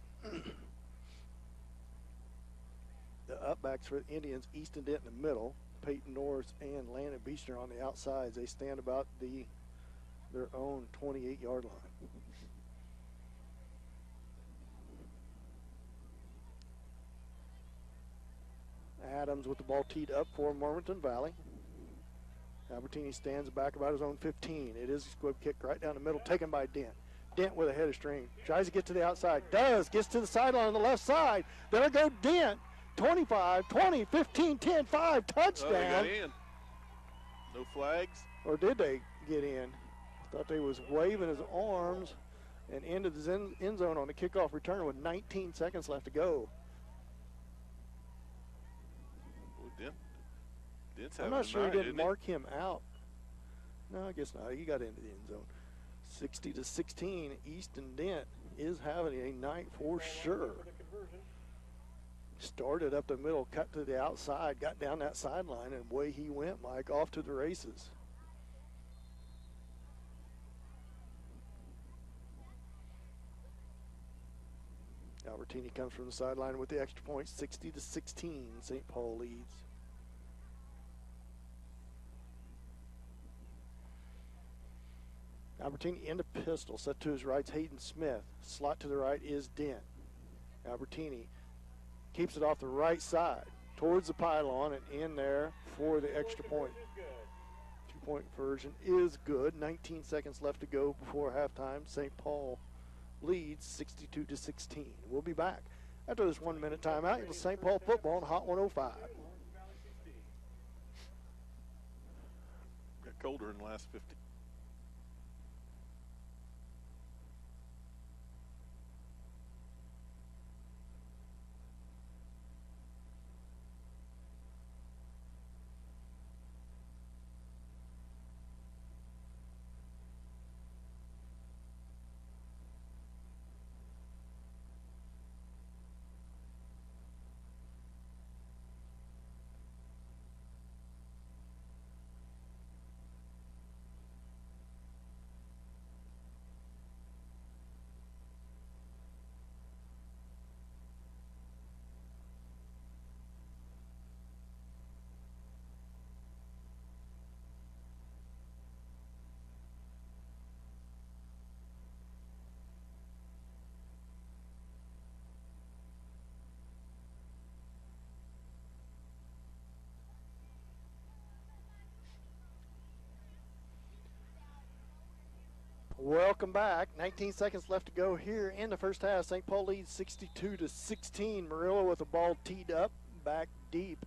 The upbacks for the Indians, Easton Dent in the middle, Peyton Norris and Landon Beechner on the outsides. They stand about their own 28-yard line. Adams with the ball teed up for Marmaton Valley. Albertini stands back about his own 15. It is a squib kick right down the middle, taken by Dent. Dent with a head of string. Tries to get to the outside. Does. Gets to the sideline on the left side. There go Dent. 25, 20, 15, 10, 5. Touchdown. Oh, they got in. No flags. Or did they get in? Thought they was waving his arms and into the end zone on the kickoff return with 19 seconds left to go. Well, Dent's I'm not sure he didn't mark him out. No, I guess not. He got into the end zone. 60-16. Easton Dent is having a night for sure. Started up the middle, cut to the outside, got down that sideline, and away he went, Mike, off to the races. Albertini comes from the sideline with the extra point, 60-16. St. Paul leads. Albertini in the pistol, set to his right, Hayden Smith. Slot to the right is Dent. Albertini keeps it off the right side towards the pylon and in there for the extra point. 2-point conversion is good. 19 seconds left to go before halftime. St. Paul leads 62-16. We'll be back after this 1-minute timeout. It was St. Paul football on Hot 105. Got colder in the last 50. Welcome back. 19 seconds left to go here in the first half. St. Paul leads 62-16. Murillo with the ball teed up back deep.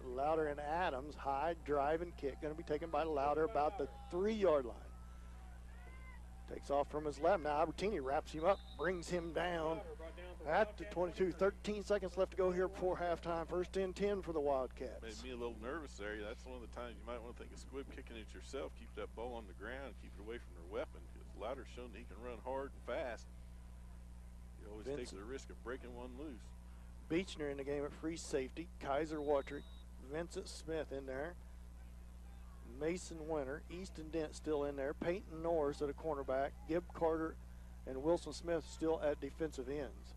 Louder and Adams, high drive and kick. Going to be taken by Louder about the 3-yard line. Takes off from his left. Now Albertini wraps him up, brings him down at the 22. 13 seconds left to go here before halftime. First and 10 for the Wildcats. Made me a little nervous there. That's one of the times you might want to think of Squib kicking it yourself. Keep that ball on the ground. Keep it away from their weapon. Because Louder's shown that he can run hard and fast. He always takes the risk of breaking one loose. Beechner in the game at free safety. Kaiser Watrick. Vincent Smith in there. Mason Winter. Easton Dent still in there. Peyton Norris at a cornerback. Gibb Carter and Wilson Smith still at defensive ends.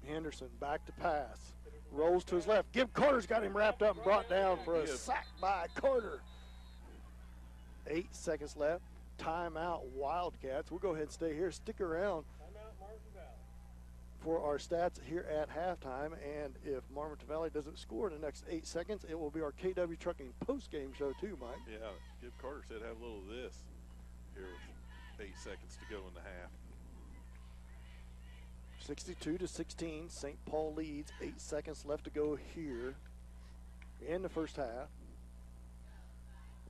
Henderson back to pass. Rolls to his left. Gibb Carter's got him wrapped up and brought down for a sack by Carter. 8 seconds left. Timeout Wildcats. We'll go ahead and stay here. Stick around for our stats here at halftime. And if Marmaton Valley doesn't score in the next 8 seconds, it will be our KW Trucking post-game show too, Mike. Yeah, Gibb Carter said have a little of this here with 8 seconds to go in the half. 62-16. St. Paul leads. 8 seconds left to go here in the first half.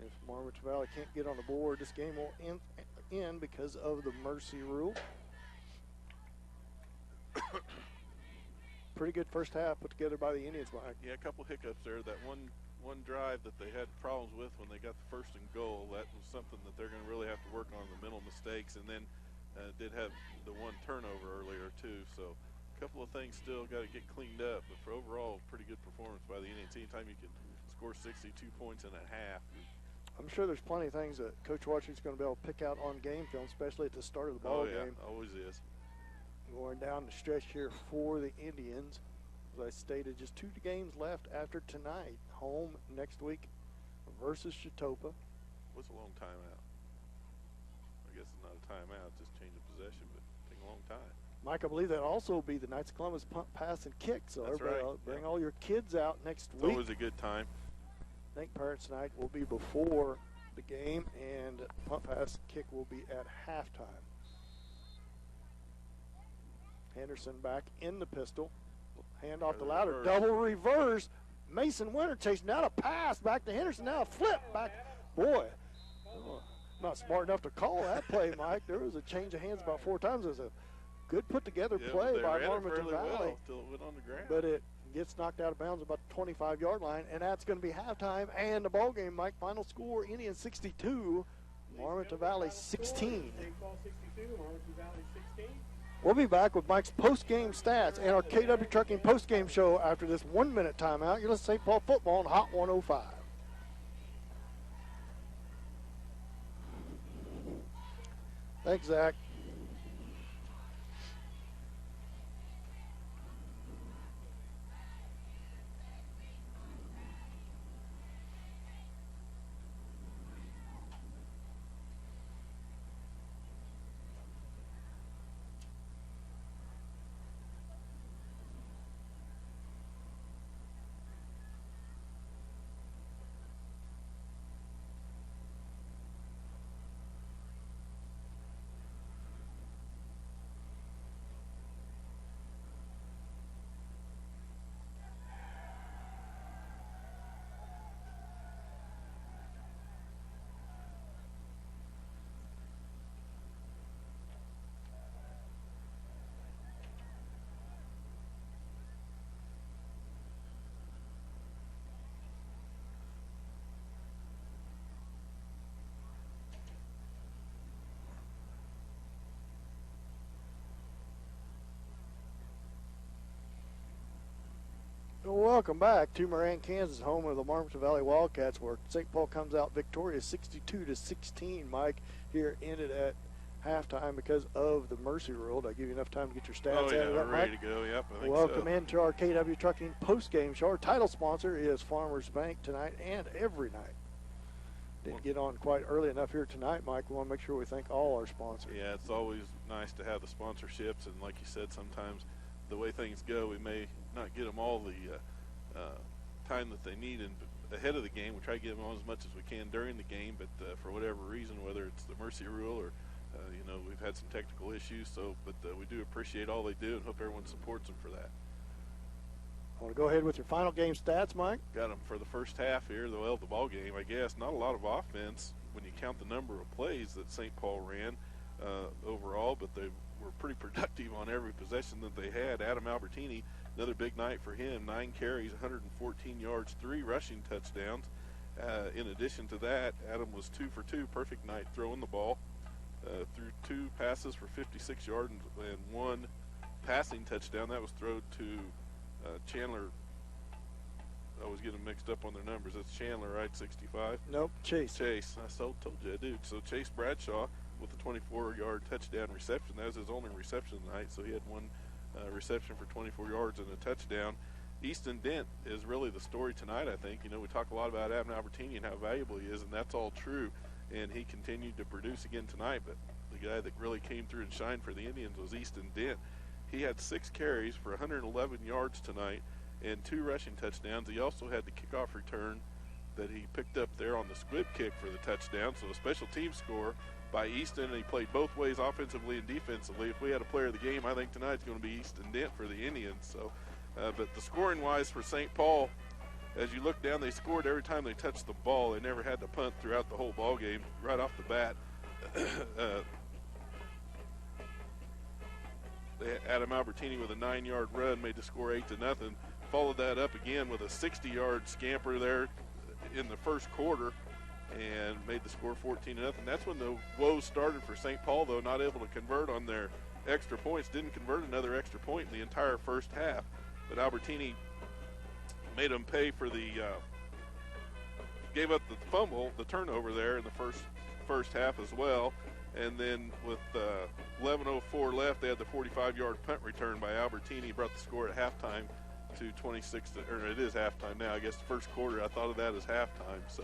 If Marmaton Valley can't get on the board, this game will end because of the mercy rule. Pretty good first half put together by the Indians, Mike. Yeah, a couple hiccups there. That one drive that they had problems with when they got the first and goal, that was something that they're going to really have to work on, the mental mistakes. And then did have the one turnover earlier too. So a couple of things still got to get cleaned up. But for overall, pretty good performance by the Indians. Anytime you can score 62 points in a half. I'm sure there's plenty of things that Coach Watching's going to be able to pick out on game film, especially at the start of the ball game. Always is. Going down the stretch here for the Indians. As I stated, just 2 games left after tonight. Home next week versus Chitopa. What's a long timeout? I guess it's not a timeout, just change of possession, but take a long time. Mike, I believe that also will be the Knights of Columbus punt, pass, and kick. So that's everybody right. Bring all your kids out next week. Always a good time. I think Parents Night will be before the game, and punt, pass, kick will be at halftime. Henderson back in the pistol. Hand off the Louder. Double reverse. Mason Winter chasing down a pass back to Henderson. Now a flip back. Boy, not smart enough to call that play, Mike. There was a change of hands about 4 times. It was a good put-together play by Marmaton Valley. Well, till it went on the ground. But it gets knocked out of bounds about the 25-yard line, and that's going to be halftime and the ball game, Mike. Final score, Indians 62, Marmaton Valley 16. St. Paul 62, Marmaton Valley 16. We'll be back with Mike's post-game stats and our KW Trucking post-game show after this 1-minute timeout. You're listening to St. Paul football on Hot 105. Thanks, Zach. Welcome back to Moran, Kansas, home of the Marmaton Valley Wildcats, where St. Paul comes out victorious 62-16. Mike, here ended at halftime because of the mercy rule. Did I give you enough time to get your stats out of that, ready Mike? to go. Yep, I think Welcome so. into our KW Trucking post-game show. Our title sponsor is Farmers Bank tonight and every night. Didn't get on quite early enough here tonight, Mike. We want to make sure we thank all our sponsors. Yeah, it's always nice to have the sponsorships, and like you said, sometimes the way things go, we may not get them all the time that they need ahead of the game. We try to get them on as much as we can during the game, but for whatever reason, whether it's the mercy rule or We've had some technical issues, but we do appreciate all they do and hope everyone supports them for that. I want to go ahead with your final game stats, Mike. Got them for the first half here, the ball game, I guess. Not a lot of offense when you count the number of plays that St. Paul ran overall, but they were pretty productive on every possession that they had. Adam Albertini, another big night for him, 9 carries, 114 yards, 3 rushing touchdowns. In addition to that, Adam was 2 for 2, perfect night throwing the ball. Threw 2 passes for 56 yards and 1 passing touchdown. That was thrown to Chandler. I was getting mixed up on their numbers. That's Chandler, right? 65? Nope, Chase. I told you I do. So Chase Bradshaw with a 24-yard touchdown reception. That was his only reception tonight, so he had 1 reception for 24 yards and a touchdown. Easton Dent is really the story tonight, I think. We talk a lot about Adam Albertini and how valuable he is, and that's all true. And he continued to produce again tonight, but the guy that really came through and shined for the Indians was Easton Dent. He had 6 carries for 111 yards tonight and 2 rushing touchdowns. He also had the kickoff return that he picked up there on the squib kick for the touchdown, so a special team score by Easton, and he played both ways, offensively and defensively. If we had a player of the game, I think tonight's going to be Easton Dent for the Indians. So, but the scoring-wise for St. Paul, as you look down, they scored every time they touched the ball. They never had to punt throughout the whole ball game right off the bat. Adam Albertini with a 9-yard run made the score 8-0. Followed that up again with a 60-yard scamper there in the first quarter and made the score 14-0. That's when the woes started for St. Paul, though, not able to convert on their extra points. Didn't convert another extra point in the entire first half. But Albertini made them pay for gave up the fumble, the turnover there in the first half as well. And then with 11:04 left, they had the 45-yard punt return by Albertini. Brought the score at halftime to 26, or it is halftime now. I guess the first quarter, I thought of that as halftime. So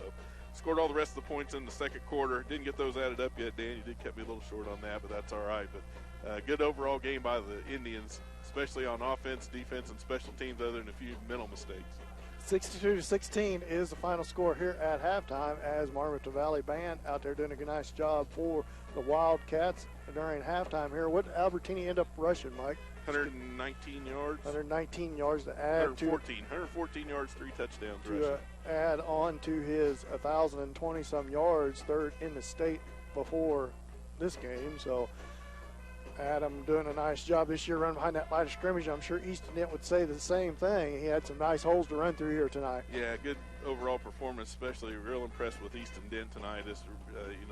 scored all the rest of the points in the second quarter. Didn't get those added up yet, Dan. You did keep me a little short on that, but that's all right. But good overall game by the Indians, especially on offense, defense, and special teams, other than a few mental mistakes. 62-16 is the final score here at halftime, as Marmaton Valley Band out there doing a nice job for the Wildcats during halftime here. What did Albertini end up rushing, Mike? 119 yards. 119 yards to add 114 yards, 3 touchdowns. To add on to his 1,020-some yards, third in the state before this game. So Adam doing a nice job this year running behind that line of scrimmage. I'm sure Easton Dent would say the same thing. He had some nice holes to run through here tonight. Yeah, good overall performance, especially real impressed with Easton Dent tonight. It's,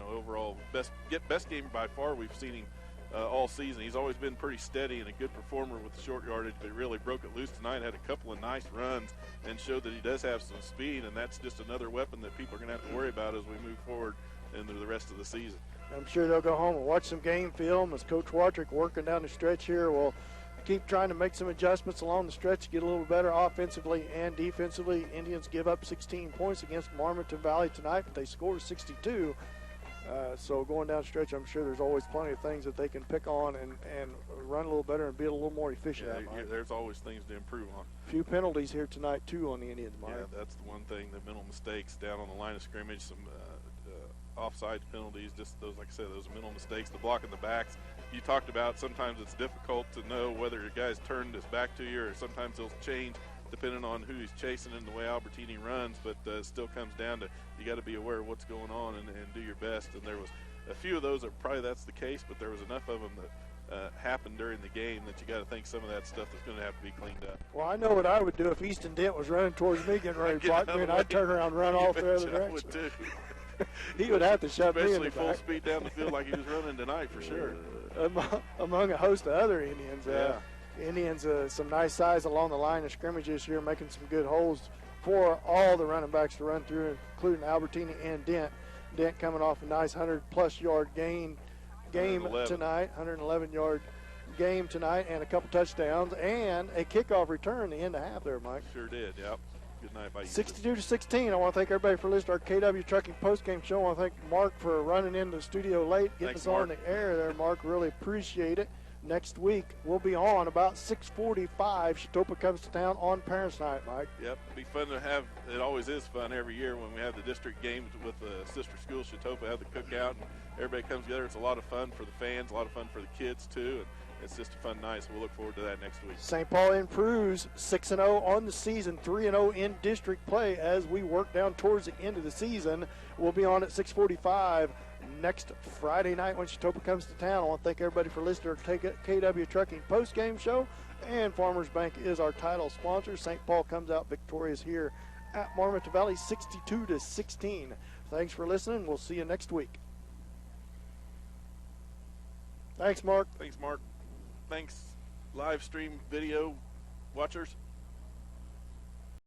overall best game by far we've seen him all season. He's always been pretty steady and a good performer with the short yardage, but really broke it loose tonight, had a couple of nice runs and showed that he does have some speed, and that's just another weapon that people are going to have to worry about as we move forward into the rest of the season. I'm sure they'll go home and watch some game film as Coach Watrick working down the stretch here will keep trying to make some adjustments along the stretch to get a little better offensively and defensively. Indians give up 16 points against Marmaton Valley tonight, but they scored 62. So going down the stretch, I'm sure there's always plenty of things that they can pick on and run a little better and be a little more efficient. Yeah, there's always things to improve on. A few penalties here tonight, too, on the Indians, Mike. Yeah, that's the one thing, the mental mistakes down on the line of scrimmage, some offside penalties, just those, like I said, those mental mistakes, the block in the backs. You talked about sometimes it's difficult to know whether a guy's turned his back to you, or sometimes he'll change depending on who he's chasing and the way Albertini runs, but it still comes down to you got to be aware of what's going on and do your best. And there was a few of those that probably that's the case, but there was enough of them that happened during the game that you got to think some of that stuff is going to have to be cleaned up. Well, I know what I would do if Easton Dent was running towards me, getting ready to block me, and I'd turn around and run off the other direction. Would too. He would have to shove me in the back. Especially full speed down the field like he was running tonight for sure. Among a host of other Indians. Yeah. Indians, some nice size along the line of scrimmage this year, making some good holes for all the running backs to run through, including Albertini and Dent. Dent coming off a nice 100-plus yard game tonight, 111-yard game tonight, and a couple touchdowns and a kickoff return the end of half there, Mike. Sure did, yep. Good night by you. 62-16. I want to thank everybody for listening to our KW Trucking postgame show. I want to thank Mark for running into the studio late, getting us on the air there, Mark. Really appreciate it. Next week, we'll be on about 6:45. Chetopa comes to town on Parents' Night, Mike. Yep, it'll be fun to have. It always is fun every year when we have the district games with the sister schools. Chetopa have the cookout, and everybody comes together. It's a lot of fun for the fans, a lot of fun for the kids too, and it's just a fun night. So we'll look forward to that next week. St. Paul improves 6-0 on the season, 3-0 in district play as we work down towards the end of the season. We'll be on at 6:45 next Friday night when Chautauqua comes to town. I want to thank everybody for listening to our KW Trucking post-game show. And Farmers Bank is our title sponsor. St. Paul comes out victorious here at Marmaton Valley, 62-16. Thanks for listening. We'll see you next week. Thanks, Mark. Thanks, Mark. Thanks, live stream video watchers.